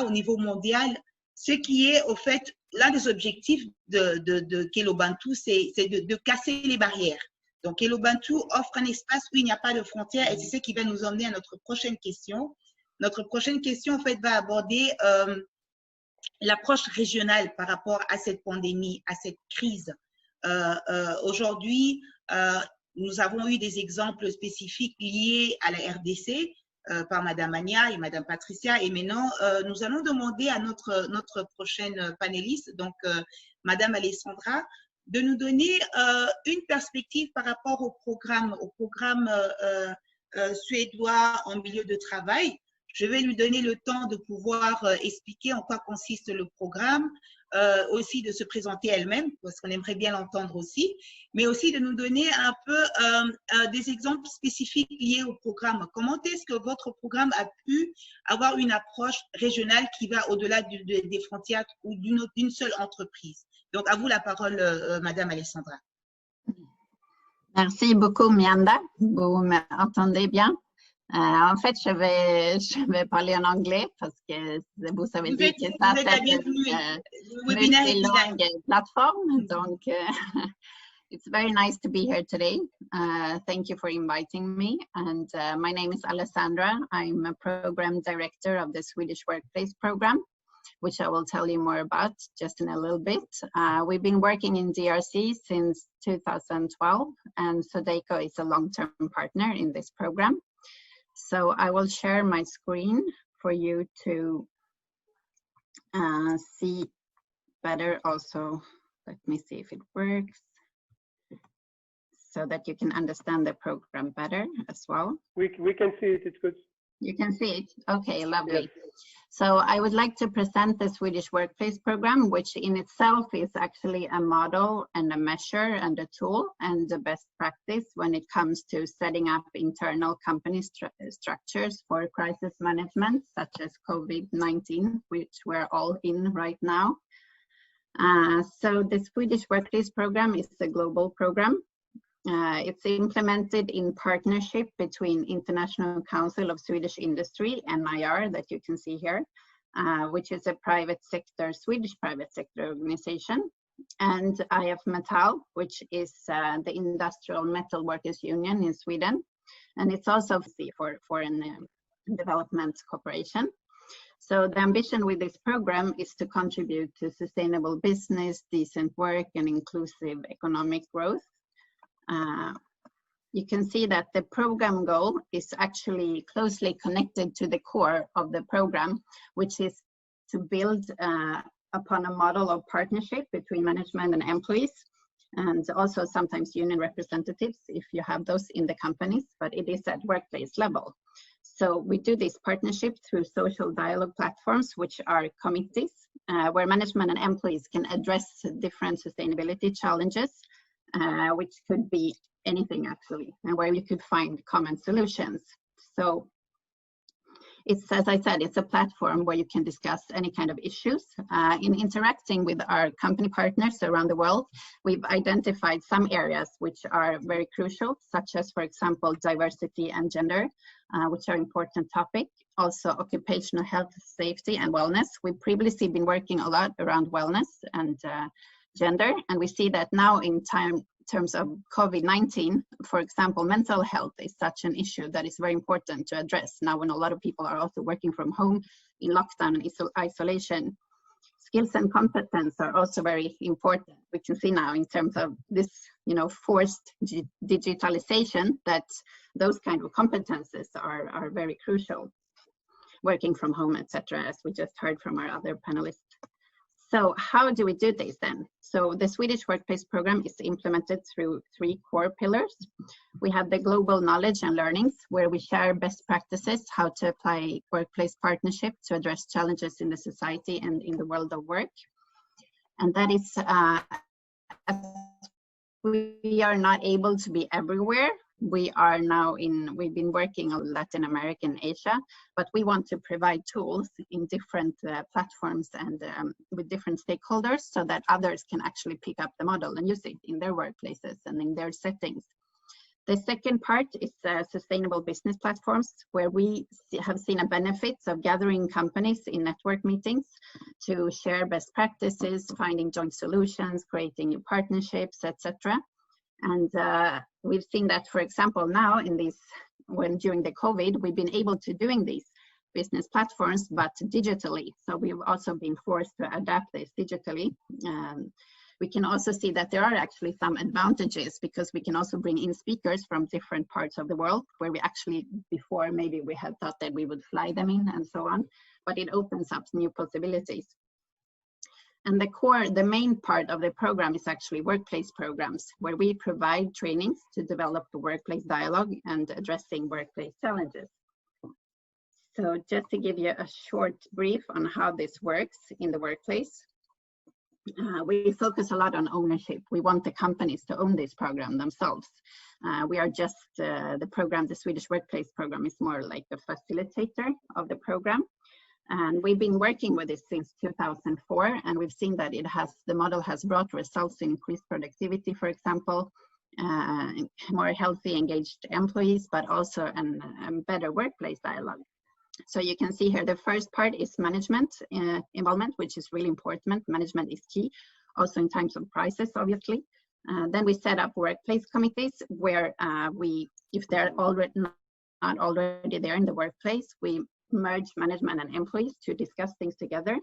au niveau mondial, ce qui est au fait l'un des objectifs de Kelobantu, c'est de casser les barrières. Donc, Kelobantu offre un espace où il n'y a pas de frontières et c'est ce qui va nous emmener à notre prochaine question. Notre prochaine question, en fait, va aborder l'approche régionale par rapport à cette pandémie, à cette crise. Aujourd'hui, nous avons eu des exemples spécifiques liés à la RDC, par Madame Ania et Madame Patricia. Et maintenant, nous allons demander à notre prochaine panéliste, donc Madame Alessandra, de nous donner une perspective par rapport au programme suédois en milieu de travail. Je vais lui donner le temps de pouvoir expliquer en quoi consiste le programme, aussi de se présenter elle-même, parce qu'on aimerait bien l'entendre aussi, mais aussi de nous donner un peu des exemples spécifiques liés au programme. Comment est-ce que votre programme a pu avoir une approche régionale qui va au-delà des frontières ou d'une seule entreprise? Donc, à vous la parole, Madame Alessandra. Merci beaucoup, Mianda. Vous m'entendez bien? En fait, je vais parler en anglais parce que vous savez dire que ça, c'est une multi-langue plateforme. Donc, it's very nice to be here today. Thank you for inviting me. And my name is Alessandra. I'm a program director of the Swedish Workplace Program, which I will tell you more about just in a little bit. We've been working in DRC since 2012, and Sodeco is a long-term partner in this program. So I will share my screen for you to see better also. Let me see if it works, so that you can understand the program better as well. We can see it, it's good. You can see it? Okay, lovely. Yes. So I would like to present the Swedish Workplace Program, which in itself is actually a model and a measure and a tool and the best practice when it comes to setting up internal company structures for crisis management, such as COVID-19, which we're all in right now. So the Swedish Workplace Program is a global program. It's implemented in partnership between International Council of Swedish Industry, NIR, that you can see here, which is a Swedish private sector organization, and IF Metall, which is the Industrial Metal Workers Union in Sweden, and it's also for Foreign Development Corporation. So the ambition with this program is to contribute to sustainable business, decent work, and inclusive economic growth. You can see that the program goal is actually closely connected to the core of the program, which is to build upon a model of partnership between management and employees, and also sometimes union representatives if you have those in the companies, but it is at workplace level. So we do this partnership through social dialogue platforms, which are committees where management and employees can address different sustainability challenges, which could be anything actually, and where you could find common solutions. So it's, as I said, it's a platform where you can discuss any kind of issues. In interacting with our company partners around the world, we've identified some areas which are very crucial, such as, for example, diversity and gender, which are important topics. Also occupational health, safety, and wellness. We've previously been working a lot around wellness and gender, and we see that now in terms of COVID-19, for example, mental health is such an issue that is very important to address now when a lot of people are also working from home in lockdown and isolation. Skills and competence are also very important. We can see now in terms of this, forced digitalization, that those kind of competences are very crucial. Working from home, etc., as we just heard from our other panelists. So how do we do this then? So the Swedish Workplace Program is implemented through 3 core pillars. We have the global knowledge and learnings, where we share best practices, how to apply workplace partnership to address challenges in the society and in the world of work. And that is, we are not able to be everywhere. We've been working on Latin America and Asia, but we want to provide tools in different platforms and with different stakeholders so that others can actually pick up the model and use it in their workplaces and in their settings. The second part is sustainable business platforms, where we have seen a benefit of gathering companies in network meetings to share best practices, finding joint solutions, creating new partnerships, etc. And we've seen that, for example, now in during the COVID, we've been able to doing these business platforms, but digitally. So we've also been forced to adapt this digitally We can also see that there are actually some advantages because we can also bring in speakers from different parts of the world where we actually before maybe we had thought that we would fly them in and so on, but it opens up new possibilities. And the main part of the program is actually workplace programs where we provide trainings to develop the workplace dialogue and addressing workplace challenges. So just to give you a short brief on how this works in the workplace, we focus a lot on ownership. We want the companies to own this program themselves. We are just, the program, the Swedish Workplace Program is more like a facilitator of the program. And we've been working with this since 2004, and we've seen that the model has brought results in increased productivity, for example, more healthy, engaged employees, but also a better workplace dialogue. So you can see here, the first part is management involvement, which is really important. Management is key, also in times of crisis, obviously. Then we set up workplace committees where if they're not already there in the workplace, we merge management and employees to discuss things together.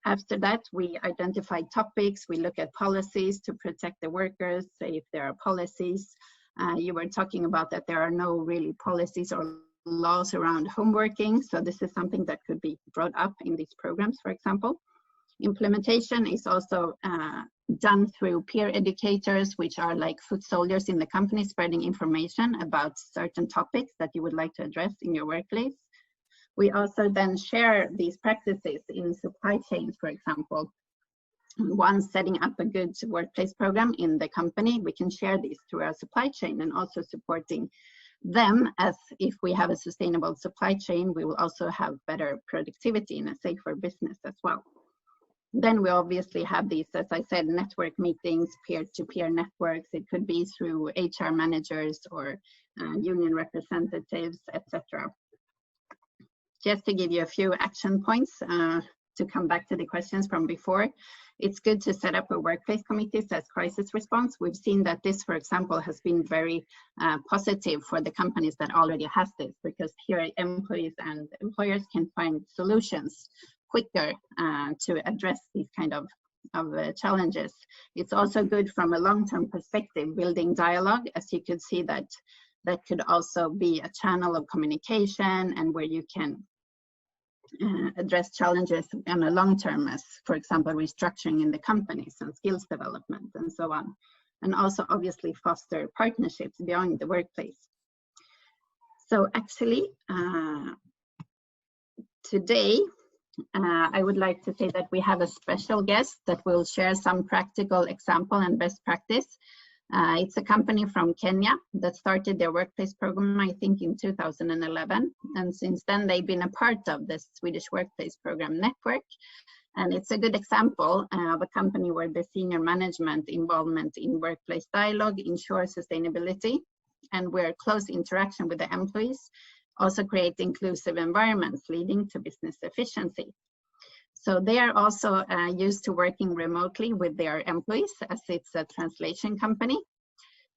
After that, we identify topics, we look at policies to protect the workers, say if there are policies. You were talking about that there are no really policies or laws around home working, so this is something that could be brought up in these programs, for example. Implementation is also done through peer educators, which are like foot soldiers in the company, spreading information about certain topics that you would like to address in your workplace. We also then share these practices in supply chains, for example. Once setting up a good workplace program in the company, we can share these through our supply chain and also supporting them, as if we have a sustainable supply chain, we will also have better productivity and a safer business as well. Then we obviously have these, as I said, network meetings, peer-to-peer networks. It could be through HR managers or union representatives, etc. Just to give you a few action points to come back to the questions from before, it's good to set up a workplace committees as crisis response. We've seen that this, for example, has been very positive for the companies that already has this, because here employees and employers can find solutions quicker to address these kind of challenges. It's also good from a long-term perspective, building dialogue, as you could see that could also be a channel of communication and where you can address challenges on a long term, as for example restructuring in the companies and skills development and so on, and also obviously foster partnerships beyond the workplace. So actually today I would like to say that we have a special guest that will share some practical example and best practice. It's a company from Kenya that started their workplace program, I think, in 2011. And since then, they've been a part of the Swedish Workplace Program Network. And it's a good example of a company where the senior management involvement in workplace dialogue ensures sustainability, and where close interaction with the employees also create inclusive environments leading to business efficiency. So they are also used to working remotely with their employees, as it's a translation company.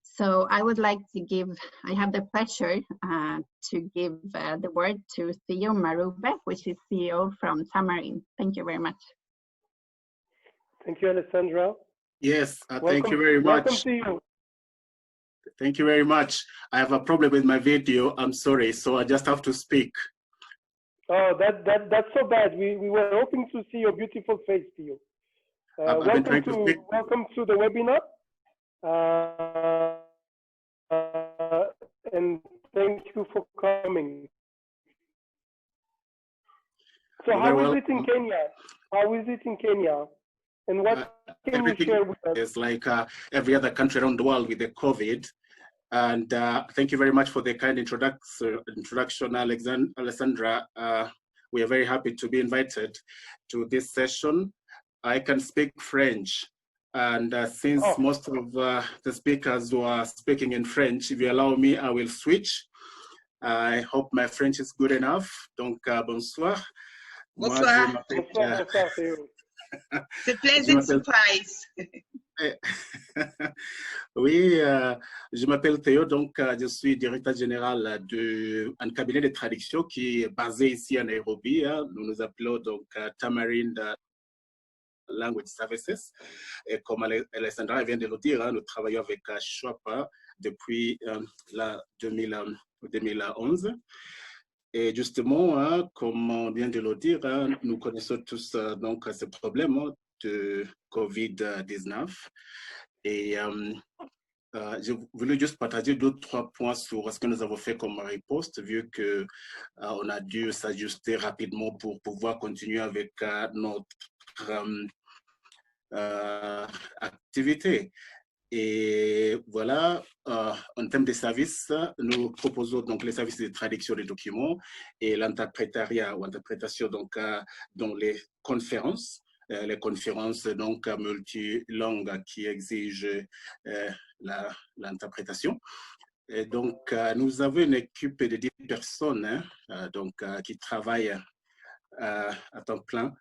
So I would like to I have the pleasure to give the word to Theo Marube, which is CEO from Tamarin. Thank you very much. Thank you, Alessandra. Yes, thank you very much. Welcome to you. Thank you very much. I have a problem with my video. I'm sorry, so I just have to speak. Oh, that's so bad. We were hoping to see your beautiful face, Theo. Welcome to the webinar. And thank you for coming. So how is it in Kenya? How is it in Kenya? And what can you share with us? It's like every other country around the world with the COVID. And thank you very much for the kind introduction, Alessandra. We are very happy to be invited to this session. I can speak French. And since most of the speakers were speaking in French, if you allow me, I will switch. I hope my French is good enough. Donc, bonsoir. Bonsoir. C'est pleasant surprise. Oui, je m'appelle Théo, donc je suis directeur général d'un cabinet de traduction qui est basé ici à Nairobi. Nous nous appelons donc Tamarin Language Services. Et comme Alessandra vient de le dire, hein, nous travaillons avec Schwab depuis 2011. Et justement, hein, comme on vient de le dire, hein, nous connaissons tous donc ce problème de COVID-19. Et je voulais juste partager 2-3 points sur ce que nous avons fait comme riposte, vu que on a dû s'ajuster rapidement pour pouvoir continuer avec notre activité. Et voilà, en termes de services, nous proposons donc les services de traduction des documents et l'interprétariat ou interprétation donc dans les conférences donc multilangues qui exigent l'interprétation. Et donc, nous avons une équipe de 10 personnes qui travaillent à temps plein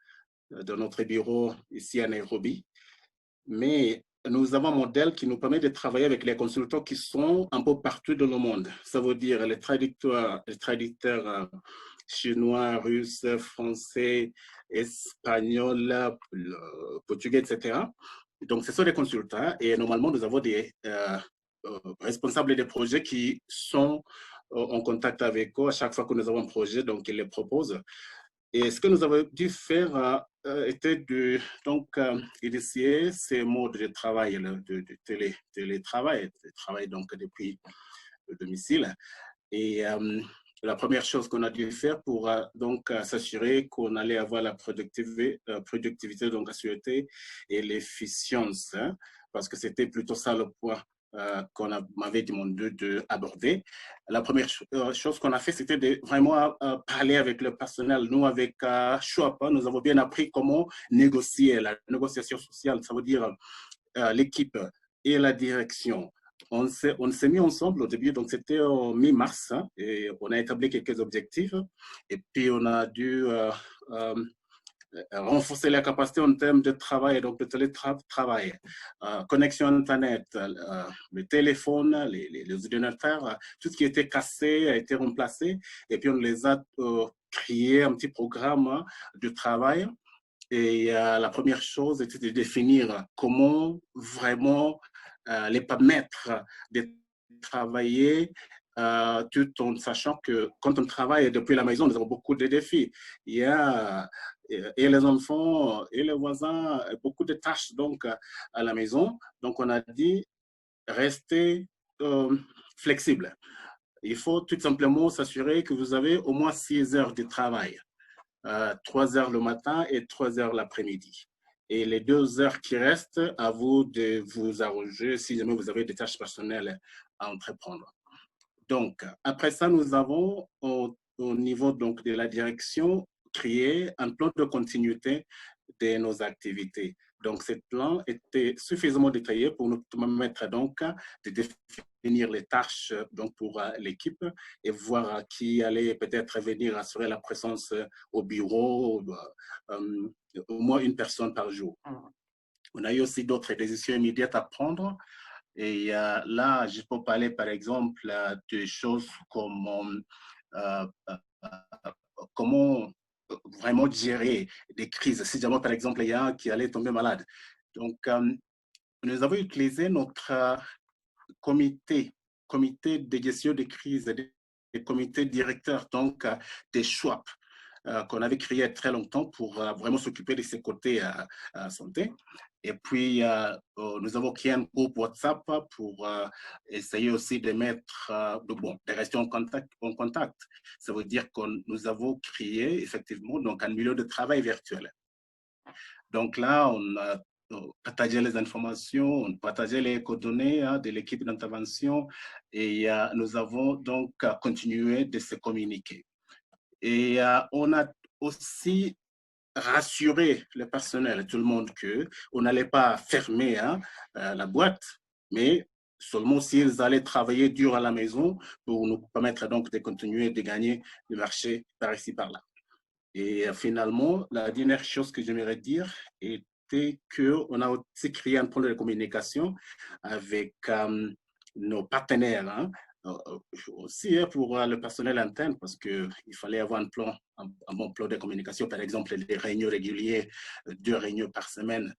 dans notre bureau ici à Nairobi. Mais nous avons un modèle qui nous permet de travailler avec les consultants qui sont un peu partout dans le monde. Ça veut dire les traducteurs chinois, russes, français, espagnols, portugais, etc. Donc, ce sont des consultants et normalement, nous avons des responsables des projets qui sont en contact avec eux à chaque fois que nous avons un projet, donc ils les proposent. Et ce que nous avons dû faire était d'initier ces modes de travail, de télétravail, de travail donc depuis le domicile. Et la première chose qu'on a dû faire pour s'assurer qu'on allait avoir la productivité, donc la sûreté et l'efficience, hein, parce que c'était plutôt ça le point qu'on m'avait demandé d'aborder. La première chose qu'on a fait, c'était de vraiment parler avec le personnel. Nous, avec Schwab, nous avons bien appris comment négocier. La négociation sociale, ça veut dire l'équipe et la direction. On s'est mis ensemble au début, donc c'était en mi-mars, hein, et on a établi quelques objectifs. Et puis, on a dû renforcer la capacité en termes de travail, donc de télétravail, connexion Internet, le téléphone, les ordinateurs, tout ce qui était cassé a été remplacé. Et puis, on les a créé un petit programme de travail. Et la première chose était de définir comment vraiment les permettre de travailler tout en sachant que quand on travaille depuis la maison, nous avons beaucoup de défis. Il y a et les enfants et les voisins, beaucoup de tâches donc à la maison. Donc, on a dit rester flexible. Il faut tout simplement s'assurer que vous avez au moins 6 heures de travail, 3 heures le matin et 3 heures l'après-midi. Et les 2 heures qui restent, à vous de vous arranger si jamais vous avez des tâches personnelles à entreprendre. Donc, après ça, nous avons au niveau donc de la direction créé un plan de continuité de nos activités. Donc, ce plan était suffisamment détaillé pour nous permettre donc de définir les tâches donc pour l'équipe et voir qui allait peut-être venir assurer la présence au bureau, au moins une personne par jour. On a eu aussi d'autres décisions immédiates à prendre. Et là, je peux parler par exemple de choses comme comment vraiment gérer des crises. Si jamais, par exemple, il y a un qui allait tomber malade. Donc, nous avons utilisé notre comité de gestion des crises, des comités directeurs, donc des Schwab, qu'on avait créé il y a très longtemps pour vraiment s'occuper de ces côtés santé. Et puis, nous avons créé un groupe WhatsApp pour essayer aussi de mettre, de rester en contact. Ça veut dire que nous avons créé effectivement donc un milieu de travail virtuel. Donc là, on a partagé les informations, on partageait les coordonnées de l'équipe d'intervention et nous avons donc continué de se communiquer. Et on a aussi rassurer le personnel, tout le monde, qu'on n'allait pas fermer la boîte, mais seulement s'ils allaient travailler dur à la maison pour nous permettre donc de continuer de gagner le marché par ici, par là. Et finalement, la dernière chose que j'aimerais dire était qu'on a aussi créé un plan de communication avec nos partenaires, aussi pour le personnel interne, parce qu'il fallait avoir un bon plan de communication, par exemple des réunions régulières, 2 réunions par semaine.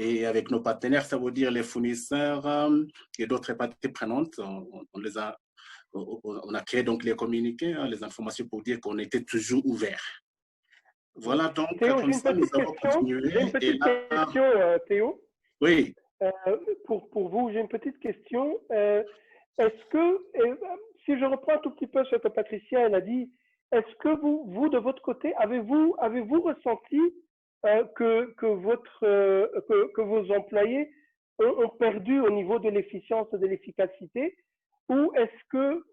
Et avec nos partenaires, ça veut dire les fournisseurs et d'autres parties prenantes, on a créé donc les communiqués, les informations pour dire qu'on était toujours ouvert. Voilà, donc Théo, comme ça, nous avons continué. J'ai une petite question, Théo. Oui. Pour vous, j'ai une petite question. Est-ce que, si je reprends un tout petit peu ce que Patricia elle a dit, est-ce que vous de votre côté, avez-vous ressenti que vos employés ont perdu au niveau de l'efficience et de l'efficacité, ou est-ce que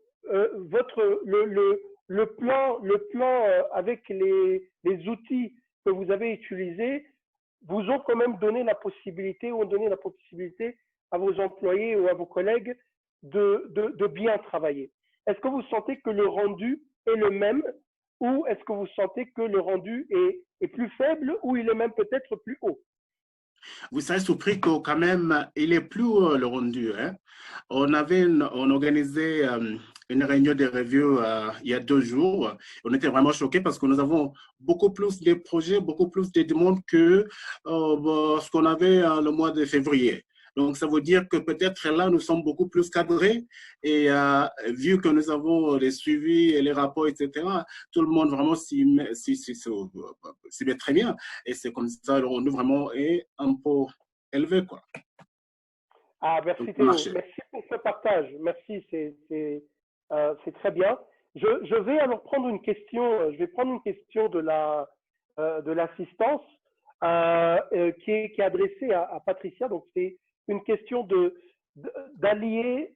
le plan avec les outils que vous avez utilisés vous ont quand même donné la possibilité à vos employés ou à vos collègues de bien travailler? Est-ce que vous sentez que le rendu est le même, ou est-ce que vous sentez que le rendu est plus faible, ou il est même peut-être plus haut? Vous serez surpris que quand même, il est plus haut le rendu. Hein? On organisait une réunion de review il y a 2 jours. On était vraiment choqués parce que nous avons beaucoup plus de projets, beaucoup plus de demandes que ce qu'on avait le mois de février. Donc, ça veut dire que peut-être là, nous sommes beaucoup plus cadrés et vu que nous avons les suivis et les rapports, etc., tout le monde vraiment s'y met très bien. Et c'est comme ça, le rendu vraiment est un peu élevé, quoi. Ah, merci Théo. Merci pour ce partage. Merci, c'est très bien. Je vais alors prendre une question. Je vais prendre une question de l'assistance qui est adressée à Patricia. Donc, c'est une question d'Alié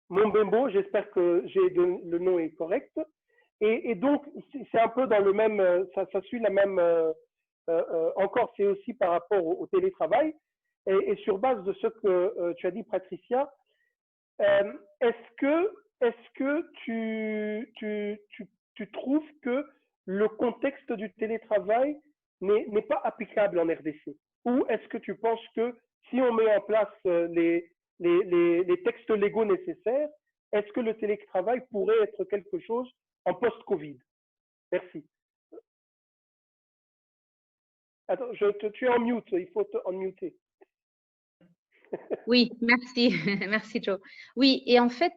Mombembo. J'espère que le nom est correct. Et donc, c'est un peu dans le même, ça suit la même, encore, c'est aussi par rapport au télétravail. Et sur base de ce que tu as dit, Patricia, est-ce que tu trouves que le contexte du télétravail n'est pas applicable en RDC? Ou est-ce que tu penses que si on met en place les textes légaux nécessaires, est-ce que le télétravail pourrait être quelque chose en post-Covid? Merci. Attends, tu es en mute, il faut te unmuter. Oui, merci, merci Joe. Oui, et en fait,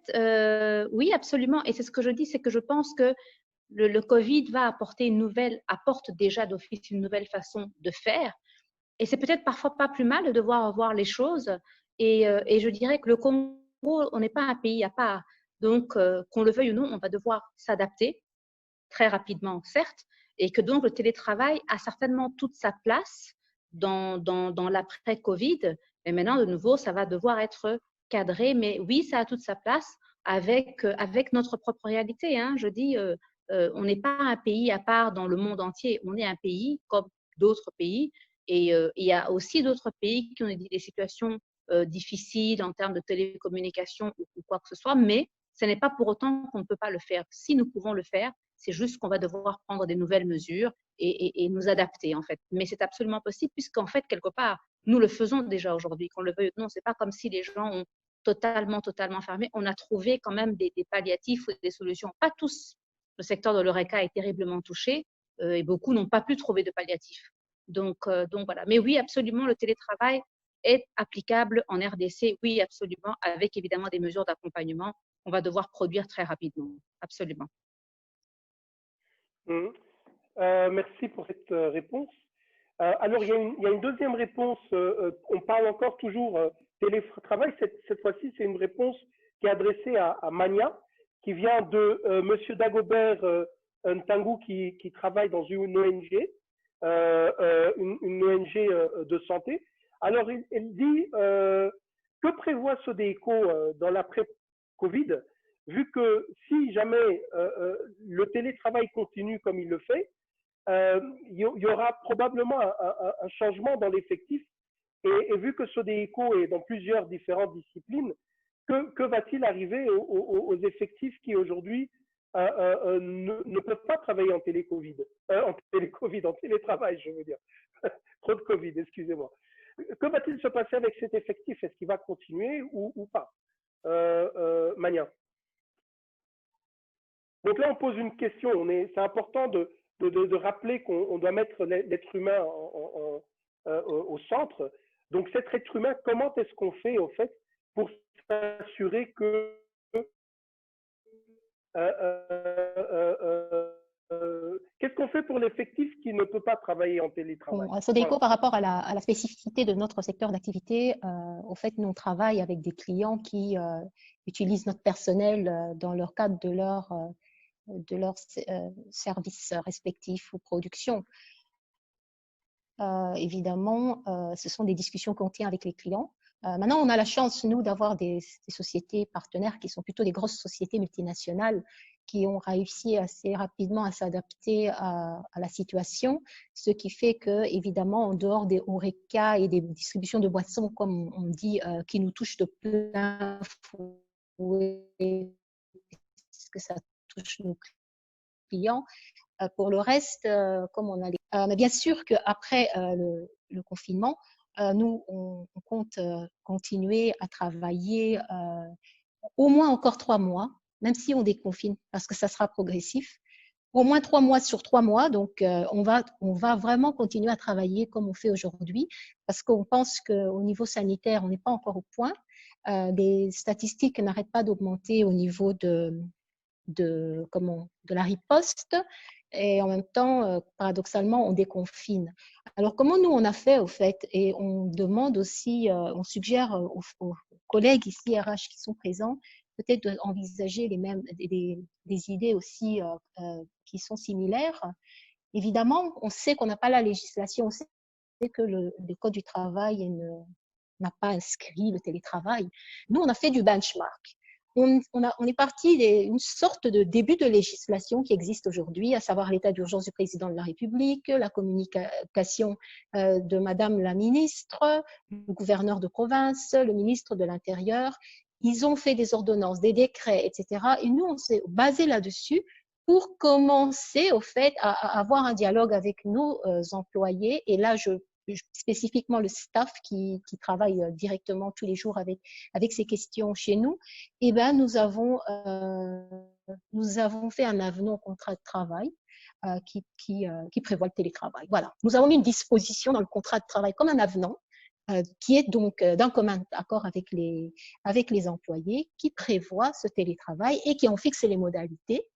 oui, absolument. Et c'est ce que je dis, c'est que je pense que le Covid apporte déjà d'office une nouvelle façon de faire. Et c'est peut-être parfois pas plus mal de devoir revoir les choses. Et je dirais que le Congo, on n'est pas un pays à part. Donc, qu'on le veuille ou non, on va devoir s'adapter très rapidement, certes, et que donc le télétravail a certainement toute sa place dans l'après-Covid. Mais maintenant, de nouveau, ça va devoir être cadré. Mais oui, ça a toute sa place avec notre propre réalité. Hein. Je dis, on n'est pas un pays à part dans le monde entier. On est un pays comme d'autres pays. Et il y a aussi d'autres pays qui ont des situations difficiles en termes de télécommunication ou quoi que ce soit. Mais ce n'est pas pour autant qu'on ne peut pas le faire. Si nous pouvons le faire, c'est juste qu'on va devoir prendre des nouvelles mesures et nous adapter, en fait. Mais c'est absolument possible puisqu'en fait, quelque part, nous le faisons déjà aujourd'hui, qu'on le veuille ou non. Ce n'est pas comme si les gens ont totalement fermé. On a trouvé quand même des palliatifs ou des solutions. Pas tous. Le secteur de l'ORECA est terriblement touché et beaucoup n'ont pas pu trouver de palliatifs. Donc voilà. Mais oui, absolument, le télétravail est applicable en RDC. Oui, absolument, avec évidemment des mesures d'accompagnement qu'on va devoir produire très rapidement. Absolument. Merci pour cette réponse. Alors, il y a une deuxième réponse. On parle encore toujours télétravail. Cette fois-ci, c'est une réponse qui est adressée à Mania, qui vient de M. Dagobert Ntangou, qui travaille dans une ONG, une ONG de santé. Alors, il dit que prévoit SODECO dans l'après-Covid, vu que si jamais le télétravail continue comme il le fait, il y aura probablement un changement dans l'effectif. Et vu que SODECO est dans plusieurs différentes disciplines, que va-t-il arriver aux effectifs qui aujourd'hui ne peuvent pas travailler en télécovid, en télétravail, je veux dire. Trop de Covid, excusez-moi. Que va-t-il se passer avec cet effectif? Est-ce qu'il va continuer ou pas? Mania. Donc là, on pose une question. C'est important de rappeler qu'on doit mettre l'être humain au centre. Donc cet être humain, comment est-ce qu'on fait au fait pour s'assurer que qu'est-ce qu'on fait pour l'effectif qui ne peut pas travailler en télétravail? Sodeco, voilà. Par rapport à la spécificité de notre secteur d'activité, au fait, nous on travaille avec des clients qui utilisent notre personnel dans leur cadre de leurs services respectifs ou production. Évidemment, ce sont des discussions qu'on tient avec les clients. Maintenant, on a la chance, nous, d'avoir des sociétés partenaires qui sont plutôt des grosses sociétés multinationales qui ont réussi assez rapidement à s'adapter à la situation, ce qui fait que, évidemment, en dehors des HoReCa et des distributions de boissons, comme on dit, qui nous touchent de plein fouet, puisque ça touche nos clients, pour le reste, comme on a mais bien sûr qu'après le confinement, nous, on compte continuer à travailler au moins encore 3 mois, même si on déconfine, parce que ça sera progressif. Au moins 3 mois sur 3 mois, donc on va vraiment continuer à travailler comme on fait aujourd'hui, parce qu'on pense qu'au niveau sanitaire, on n'est pas encore au point. Les statistiques n'arrêtent pas d'augmenter au niveau de la riposte, et en même temps, paradoxalement, on déconfine. Alors, comment nous, on a fait, au fait, et on demande aussi, on suggère aux collègues ici, RH, qui sont présents, peut-être d'envisager des idées aussi qui sont similaires. Évidemment, on sait qu'on n'a pas la législation, on sait que le Code du travail n'a pas inscrit le télétravail. Nous, on a fait du benchmark. On est parti d'une sorte de début de législation qui existe aujourd'hui, à savoir l'état d'urgence du président de la République, la communication de Madame la ministre, le gouverneur de province, le ministre de l'Intérieur. Ils ont fait des ordonnances, des décrets, etc. Et nous, on s'est basé là-dessus pour commencer, au fait, à avoir un dialogue avec nos employés. Et là, spécifiquement le staff qui travaille directement tous les jours avec ces questions chez nous, eh ben, nous avons fait un avenant au contrat de travail qui prévoit le télétravail. Voilà. Nous avons mis une disposition dans le contrat de travail comme un avenant qui est donc d'un commun accord avec les employés, qui prévoit ce télétravail et qui en fixe les modalités.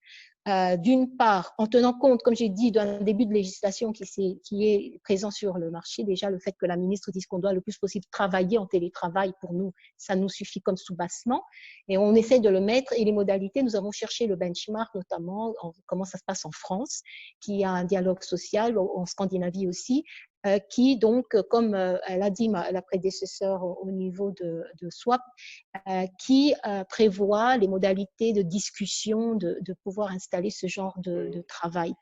D'une part, en tenant compte, comme j'ai dit, d'un début de législation qui est présent sur le marché. Déjà, le fait que la ministre dise qu'on doit le plus possible travailler en télétravail, pour nous, ça nous suffit comme soubassement. Et on essaie de le mettre. Et les modalités, nous avons cherché le benchmark, notamment comment ça se passe en France, qui a un dialogue social, en Scandinavie aussi, qui donc, comme elle a dit la prédécesseur au niveau de SWAP, qui prévoit les modalités de discussion, de pouvoir installer ce genre de travail.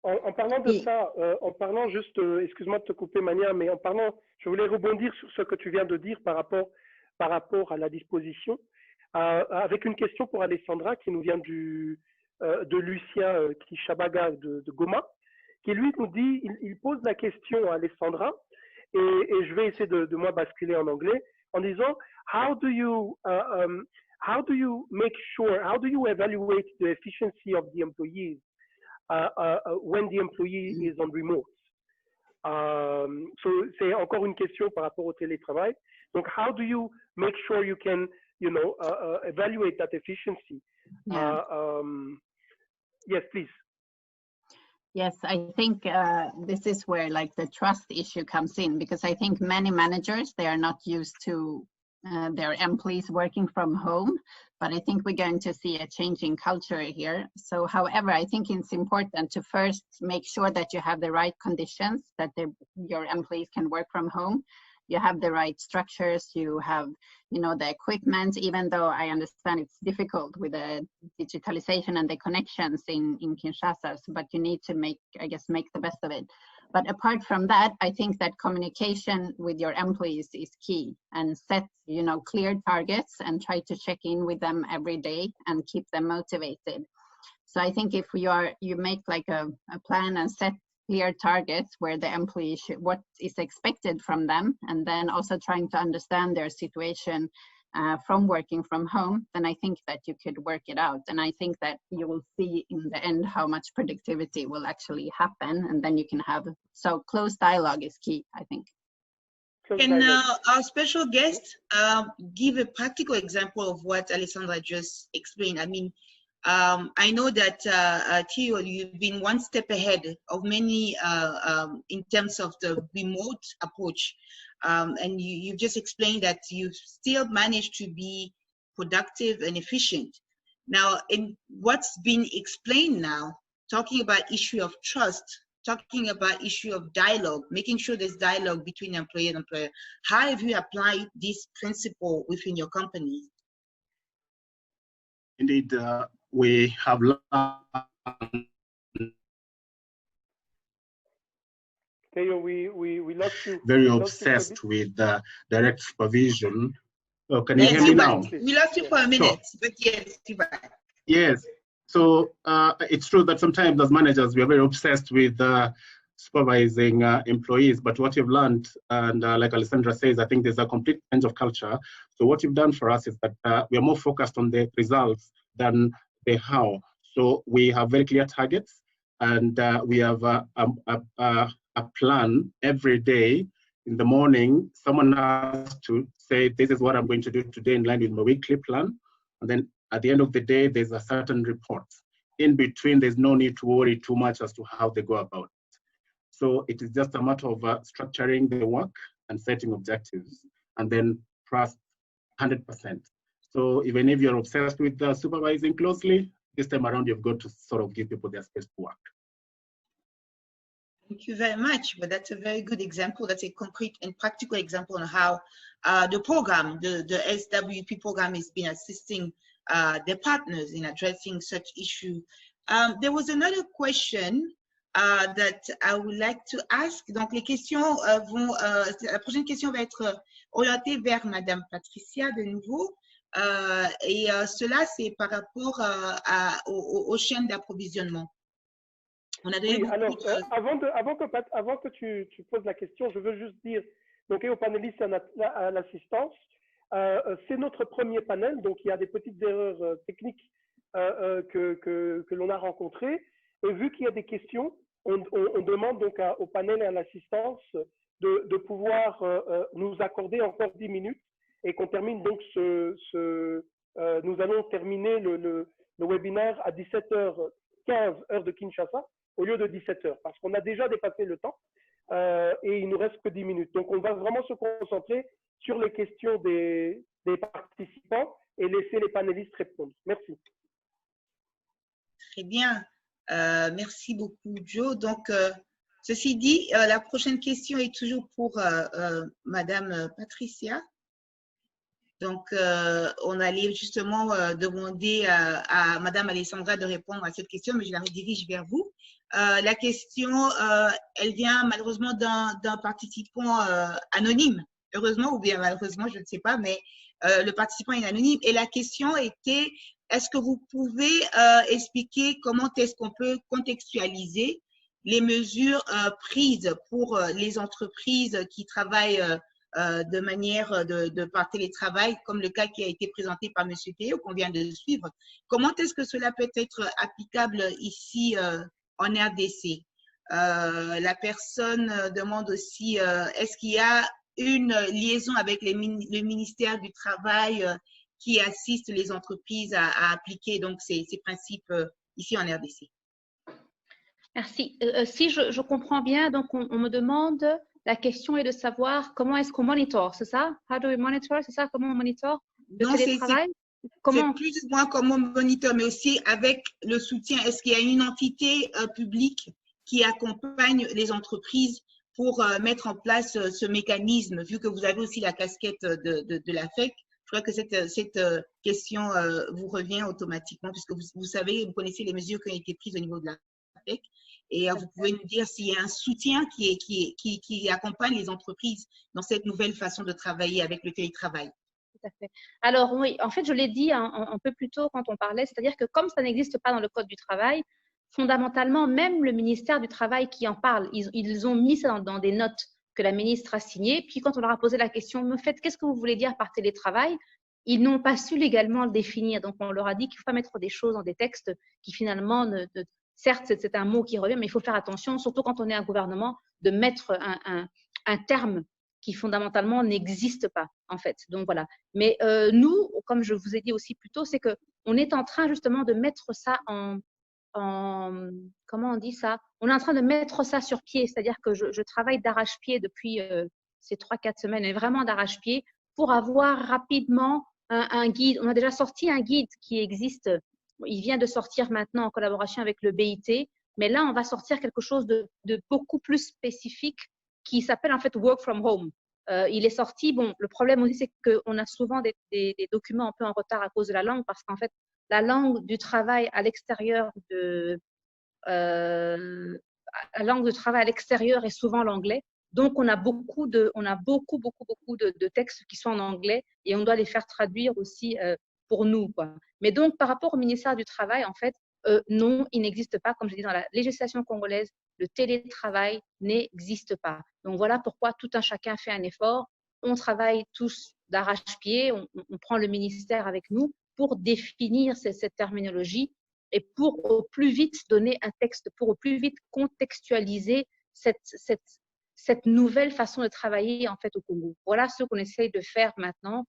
En parlant de ça, en parlant juste, excuse-moi de te couper Mania, mais en parlant, je voulais rebondir sur ce que tu viens de dire par rapport à la disposition, avec une question pour Alessandra qui nous vient de Lucien Kishabaga de Goma, qui lui nous dit, il pose la question à Alessandra, et je vais essayer de moi basculer en anglais, en disant, how do you make sure, how do you evaluate the efficiency of the employees when the employee is on remote? So c'est encore une question par rapport au télétravail. Donc, how do you make sure you can, evaluate that efficiency? Yeah. Yes, please. Yes, I think this is where like the trust issue comes in, because I think many managers, they are not used to their employees working from home, but I think we're going to see a change in culture here. So however, I think it's important to first make sure that you have the right conditions, that your employees can work from home. You have the right structures, you have, the equipment, even though I understand it's difficult with the digitalization and the connections in Kinshasa, but you need to make the best of it. But apart from that, I think that communication with your employees is key, and set, clear targets and try to check in with them every day and keep them motivated. So I think if you make like a plan and set clear targets where the employee what is expected from them, and then also trying to understand their situation from working from home, then I think that you could work it out. And I think that you will see in the end how much productivity will actually happen. And then you can have, so close dialogue is key, I think. Can our special guest give a practical example of what Alessandra just explained? I mean, I know that Theo, you've been one step ahead of many in terms of the remote approach. And you've just explained that you've still managed to be productive and efficient. Now, in what's been explained now, talking about issue of trust, talking about issue of dialogue, making sure there's dialogue between employer and employer, how have you applied this principle within your company? Indeed, we have learned. Theo, we lost you. Very obsessed with direct supervision. Oh, can you hear me now? We lost you for a minute, but yes, you're back. Yes. So it's true that sometimes as managers, we are very obsessed with supervising employees, but what you've learned, and like Alessandra says, I think there's a complete change of culture. So what you've done for us is that we are more focused on the results than the how. So we have very clear targets, and we have a plan every day. In the morning, someone has to say, this is what I'm going to do today in line with my weekly plan. And then at the end of the day, there's a certain report. In between, there's no need to worry too much as to how they go about it. So it is just a matter of structuring the work and setting objectives, and then trust 100%. So even if you're obsessed with supervising closely, this time around, you've got to sort of give people their space to work. Thank you very much. But that's a very good example. That's a concrete and practical example on how the program, the SWP program, has been assisting their partners in addressing such issue. There was another question that I would like to ask. Donc, les questions vont, la prochaine question va être orientée vers Madame Patricia de nouveau. Et cela, c'est par rapport aux chaînes d'approvisionnement. On a donné alors, avant que tu poses la question, je veux juste dire donc, aux panélistes et à l'assistance, c'est notre premier panel, donc il y a des petites erreurs techniques que l'on a rencontrées. Et vu qu'il y a des questions, on demande donc au panel et à l'assistance de pouvoir nous accorder encore 10 minutes et qu'on termine donc nous allons terminer le webinaire à 17h15 heure de Kinshasa au lieu de 17h parce qu'on a déjà dépassé le temps et il nous reste que 10 minutes. Donc on va vraiment se concentrer sur les questions des participants et laisser les panélistes répondre. Merci. Très bien. Merci beaucoup, Joe. Donc, ceci dit, la prochaine question est toujours pour Madame Patricia. Donc, on allait justement demander à Madame Alessandra de répondre à cette question, mais je la redirige vers vous. La question, elle vient malheureusement d'un participant anonyme. Heureusement ou bien malheureusement, je ne sais pas, mais le participant est anonyme. Et la question était, est-ce que vous pouvez expliquer comment est-ce qu'on peut contextualiser les mesures prises pour les entreprises qui travaillent de manière par télétravail, comme le cas qui a été présenté par M. Théo, qu'on vient de suivre. Comment est-ce que cela peut être applicable ici en RDC? La personne demande aussi, est-ce qu'il y a une liaison avec le ministère du Travail qui assiste les entreprises à appliquer donc ces principes ici en RDC? Merci. Si je comprends bien, donc on me demande, la question est de savoir comment est-ce qu'on monitor, c'est ça? How do we monitor? C'est ça? Comment on monitor le télétravail? C'est plus ou moins comment on monitor, mais aussi avec le soutien. Est-ce qu'il y a une entité publique qui accompagne les entreprises pour mettre en place ce mécanisme, vu que vous avez aussi la casquette de la FEC? Je crois que cette question vous revient automatiquement, puisque vous savez, vous connaissez les mesures qui ont été prises au niveau de la FEC. Et vous pouvez nous dire s'il y a un soutien qui accompagne les entreprises dans cette nouvelle façon de travailler avec le télétravail. Tout à fait. Alors oui, en fait, je l'ai dit un peu plus tôt quand on parlait, c'est-à-dire que comme ça n'existe pas dans le Code du travail, fondamentalement, même le ministère du Travail qui en parle, ils ont mis ça dans des notes que la ministre a signées. Puis quand on leur a posé la question, qu'est-ce que vous voulez dire par télétravail? ils n'ont pas su légalement le définir. Donc, on leur a dit qu'il ne faut pas mettre des choses dans des textes qui finalement, certes, c'est un mot qui revient, mais il faut faire attention, surtout quand on est un gouvernement, de mettre un terme qui fondamentalement n'existe pas, en fait. Donc, voilà. Mais nous, comme je vous ai dit aussi plus tôt, c'est qu'on est en train justement de mettre ça comment on dit ça? On est en train de mettre ça sur pied, c'est-à-dire que je travaille d'arrache-pied depuis ces 3-4 semaines, et vraiment d'arrache-pied pour avoir rapidement un guide. On a déjà sorti un guide qui existe, il vient de sortir maintenant en collaboration avec le BIT, mais là, on va sortir quelque chose de beaucoup plus spécifique qui s'appelle en fait Work from Home. Il est sorti, bon, le problème aussi, c'est qu'on a souvent des documents un peu en retard à cause de la langue, parce qu'en fait, la langue du travail à l'extérieur la langue de travail à l'extérieur est souvent l'anglais. Donc, on a beaucoup de textes qui sont en anglais et on doit les faire traduire aussi pour nous, quoi. Mais donc, par rapport au ministère du Travail, en fait, non, il n'existe pas. Comme je dis, dans la législation congolaise, le télétravail n'existe pas. Donc, voilà pourquoi tout un chacun fait un effort. On travaille tous d'arrache-pied, on prend le ministère avec nous pour définir cette terminologie et pour au plus vite donner un texte, pour au plus vite contextualiser cette nouvelle façon de travailler en fait au Congo. Voilà ce qu'on essaye de faire maintenant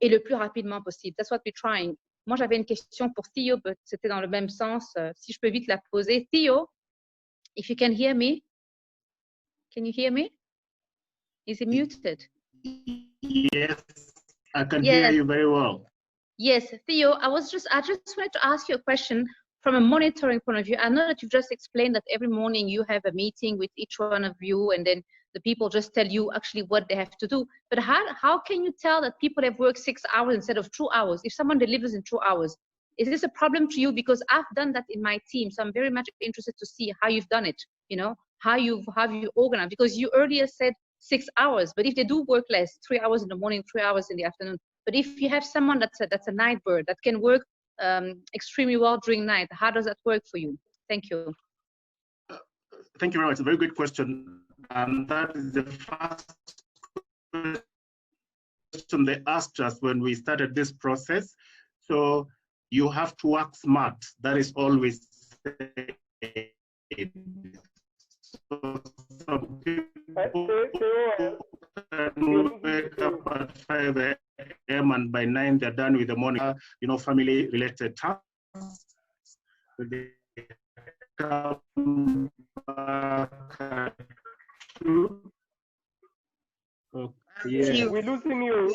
et le plus rapidement possible. That's what we're trying. Moi, j'avais une question pour Theo, mais c'était dans le même sens. Si je peux vite la poser. Theo, if you can hear me, can you hear me? Is he muted? Yes, I can hear you very well. Yes, Theo, I just wanted to ask you a question from a monitoring point of view. I know that you've just explained that every morning you have a meeting with each one of you, and then the people just tell you actually what they have to do. But how can you tell that people have worked 6 hours instead of 2 hours? If someone delivers in 2 hours, is this a problem to you? Because I've done that in my team, so I'm very much interested to see how you've done it. You know, how you organized, because you earlier said 6 hours, but if they do work less, 3 hours in the morning, 3 hours in the afternoon. But if you have someone that's a night bird that can work extremely well during night, how does that work for you? Thank you. Thank you very much. It's a very good question. And that is the first question they asked us when we started this process. So you have to work smart. That is always said. So some people wake up at 5 a.m. and by 9 they're done with the morning, family-related tasks. They come back at 2. Yeah. We're losing you.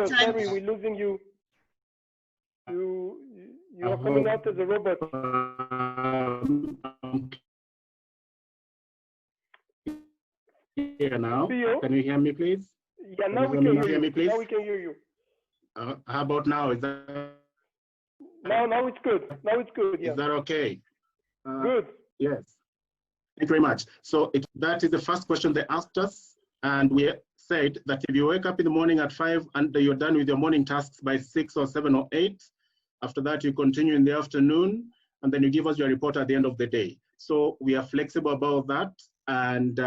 Sorry, we're losing you. You are coming out as a robot. Here now. Can you hear me, please? Yeah, now we can hear you. Please? Now we can hear you. How about now? Is that? Now it's good. Now it's good. Yeah. Is that okay? Good. Yes. Thank you very much. So that is the first question they asked us, and we said that if you wake up in the morning at 5 and you're done with your morning tasks by 6 or 7 or 8, after that you continue in the afternoon, and then you give us your report at the end of the day. So we are flexible about that, and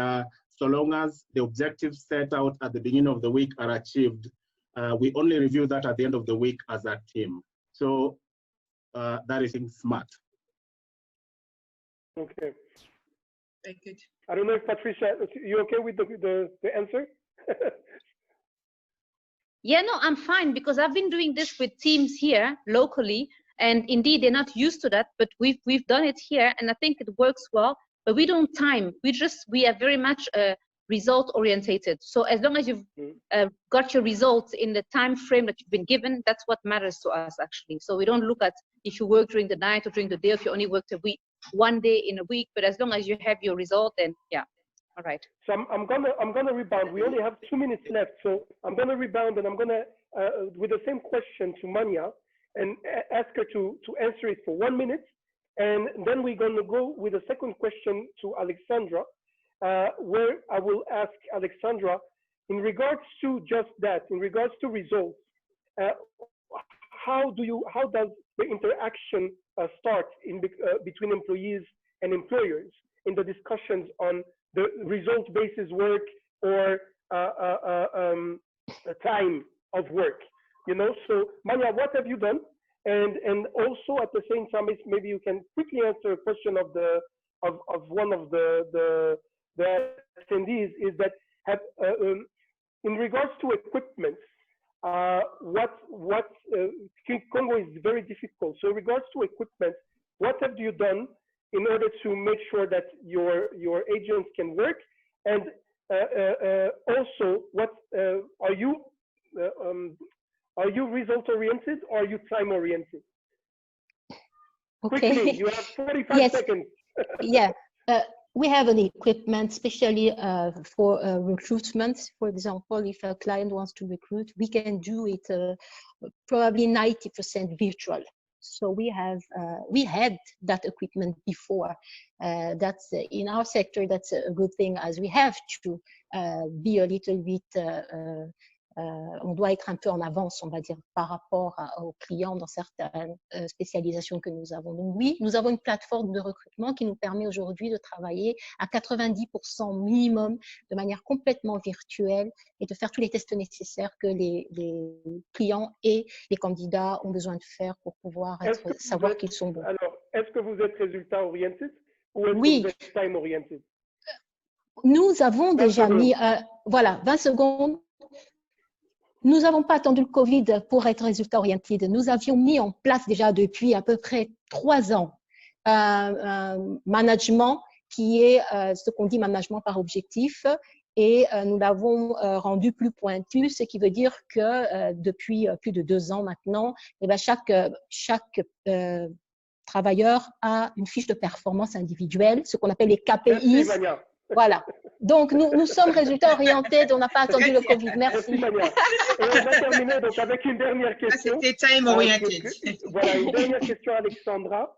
so long as the objectives set out at the beginning of the week are achieved, we only review that at the end of the week as a team. So that is smart. Okay. Very good. I don't know if Patricia, you okay with the answer? Yeah, no, I'm fine, because I've been doing this with teams here locally, and indeed they're not used to that, but we've done it here, and I think it works well. But we don't time. We are very much result orientated. So as long as you've got your results in the time frame that you've been given, that's what matters to us actually. So we don't look at if you work during the night or during the day, if you only worked a week, one day in a week. But as long as you have your result, then yeah, all right. So I'm gonna rebound. We only have 2 minutes left, so I'm gonna rebound, and I'm gonna with the same question to Manya and ask her to answer it for 1 minute. And then we're going to go with a second question to Alexandra, where I will ask Alexandra, in regards to just that, in regards to results, how does the interaction start between employees and employers in the discussions on the result-based work or time of work? you know. So Manya, what have you done? And also at the same time, maybe you can quickly answer a question of one of the attendees, is that in regards to equipment, Congo is very difficult. So in regards to equipment, what have you done in order to make sure that your agents can work? And also, what are you result oriented or are you time oriented? Okay. Quickly, you have 45 seconds. Yeah. We have an equipment, especially for recruitment. For example, if a client wants to recruit, we can do it probably 90% virtual. So we had that equipment before. That's in our sector. That's a good thing, as we have to be a little bit. On doit être un peu en avance, on va dire, par rapport aux clients dans certaines spécialisations que nous avons. Donc oui, nous avons une plateforme de recrutement qui nous permet aujourd'hui de travailler à 90% minimum de manière complètement virtuelle et de faire tous les tests nécessaires que les clients et les candidats ont besoin de faire pour pouvoir savoir qu'ils sont bons. Alors, est-ce que vous êtes résultat oriented ou est-ce oui. que vous êtes time oriented? Nous avons déjà mis, voilà, 20 secondes. Nous n'avons pas attendu le Covid pour être résultat orienté. Nous avions mis en place déjà depuis à peu près 3 ans un management qui est ce qu'on dit management par objectif, et nous l'avons rendu plus pointu, ce qui veut dire que depuis plus de 2 ans maintenant, eh bien, chaque travailleur a une fiche de performance individuelle, ce qu'on appelle les KPIs. Voilà. Donc, nous sommes résultats orientés, on n'a pas attendu le Covid. Merci. Merci. Et on va terminer donc avec une dernière question. C'était time oriented. Voilà, une dernière question, Alexandra.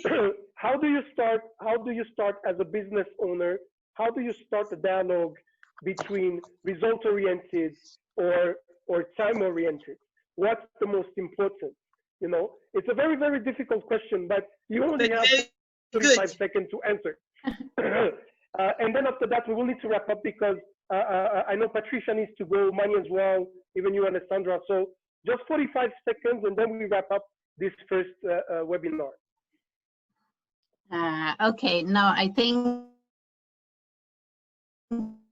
How do you start as a business owner? How do you start a dialogue between result oriented or time oriented? What's the most important? You know, it's a very, very difficult question, but you only have 35 seconds to answer. And then after that, we will need to wrap up because I know Patricia needs to go, Mani as well, even you, Alessandra. So just 45 seconds and then we wrap up this first webinar. Okay, now I think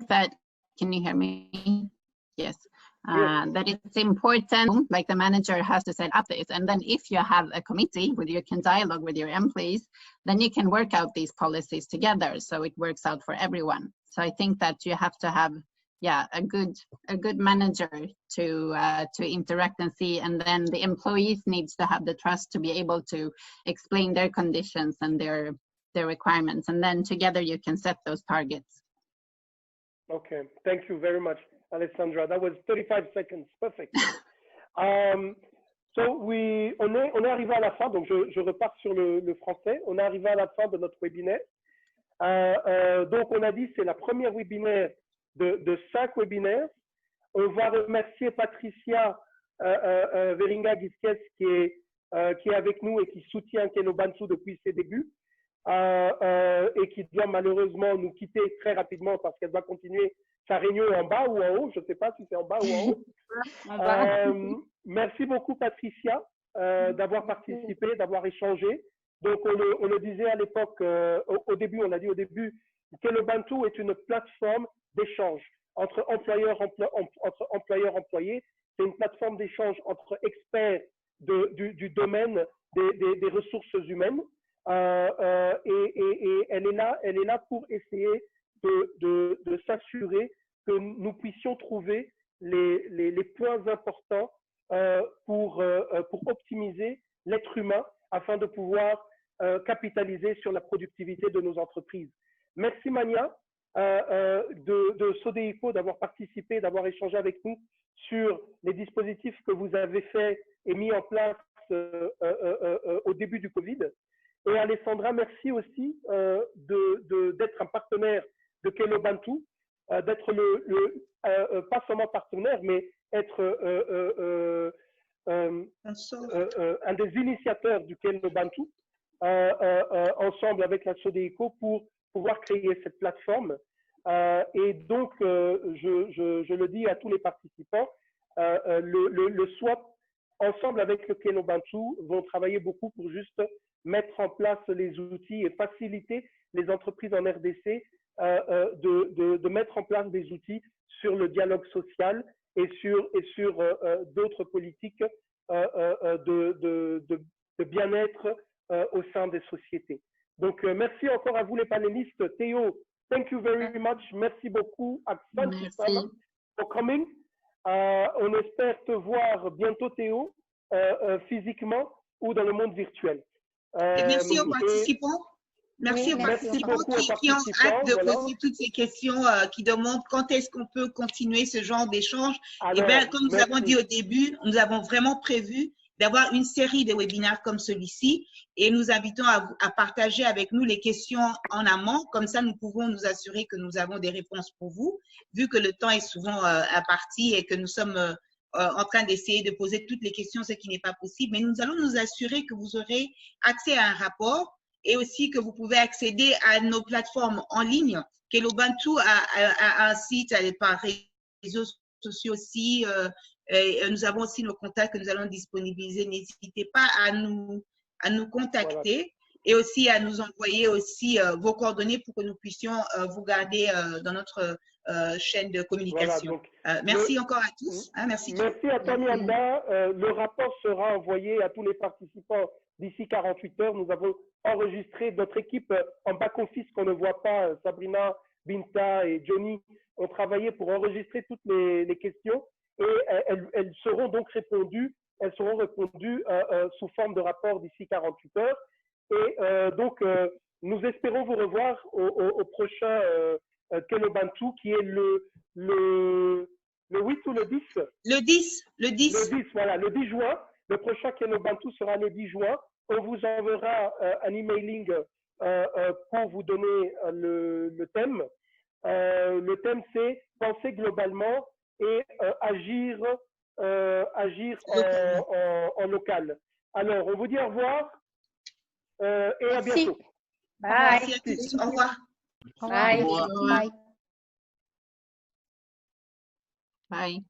that, can you hear me? Yes. That it's important, like the manager has to set up this, and then if you have a committee where you can dialogue with your employees, then you can work out these policies together so it works out for everyone. So I think that you have to have a good manager to interact and see, and then the employees needs to have the trust to be able to explain their conditions and their requirements, and then together you can set those targets. Okay, thank you very much, Alessandra. That was 35 seconds, perfect. So on est arrivé à la fin, donc je repars sur le français. On est arrivé à la fin de notre webinaire. Donc on a dit c'est la première webinaire de 5 webinaires. On va remercier Patricia Veringa-Guisquez qui est avec nous et qui soutient Kenobantu depuis ses débuts. Et qui doit malheureusement nous quitter très rapidement parce qu'elle va continuer sa réunion en bas ou en haut. Je ne sais pas si c'est en bas ou en haut. Merci beaucoup Patricia d'avoir participé, d'avoir échangé. Donc on le disait à l'époque, au début, on a dit au début, Kenobantu est une plateforme d'échange entre employeurs-employés. C'est une plateforme d'échange entre experts du domaine des ressources humaines. Et elle est là pour essayer de s'assurer que nous puissions trouver les points importants pour optimiser l'être humain afin de pouvoir capitaliser sur la productivité de nos entreprises. Merci Mania de Sodeco d'avoir participé, d'avoir échangé avec nous sur les dispositifs que vous avez faits et mis en place au début du Covid. Et Alessandra, merci aussi d'être un partenaire de Kenobantu, d'être pas seulement partenaire, mais être un des initiateurs du Kenobantu, ensemble avec la Sodeco pour pouvoir créer cette plateforme. Et donc, je le dis à tous les participants, le swap ensemble avec le Kenobantu, vont travailler beaucoup pour juste mettre en place les outils et faciliter les entreprises en RDC de mettre en place des outils sur le dialogue social et sur d'autres politiques de bien-être au sein des sociétés. Donc, merci encore à vous les panélistes. Théo, thank you very much. Merci beaucoup. For coming. On espère te voir bientôt, Théo, physiquement ou dans le monde virtuel. Et merci aux participants. Merci aux participants qui ont hâte de poser toutes ces questions, qui demandent quand est-ce qu'on peut continuer ce genre d'échange. Et bien, comme nous avons dit au début, nous avons vraiment prévu d'avoir une série de webinaires comme celui-ci et nous invitons à partager avec nous les questions en amont. Comme ça, nous pouvons nous assurer que nous avons des réponses pour vous, vu que le temps est souvent imparti et que nous sommes en train d'essayer de poser toutes les questions, ce qui n'est pas possible. Mais nous allons nous assurer que vous aurez accès à un rapport et aussi que vous pouvez accéder à nos plateformes en ligne. Kenobantu a un site par réseaux sociaux aussi. Nous avons aussi nos contacts que nous allons disponibiliser. N'hésitez pas à nous contacter et aussi à nous envoyer aussi vos coordonnées pour que nous puissions vous garder dans notre chaîne de communication. Voilà, merci encore à tous. Merci. Merci à toi, Mianda. Le rapport sera envoyé à tous les participants d'ici 48 heures. Nous avons enregistré notre équipe en back-office qu'on ne voit pas. Sabrina, Binta et Johnny ont travaillé pour enregistrer toutes les questions et elles seront donc répondues. Elles seront répondues sous forme de rapport d'ici 48 heures. Et donc, nous espérons vous revoir au prochain Kenobantu qui est le 8 ou le 10 Le 10. Le 10, voilà, le 10 juin. Le prochain Kenobantu sera le 10 juin. On vous enverra un emailing pour vous donner le thème. Le thème, c'est penser globalement et agir en local. Alors, on vous dit au revoir et à bientôt. Bye. Merci à tous. Au revoir. Bye. Bye. Bye.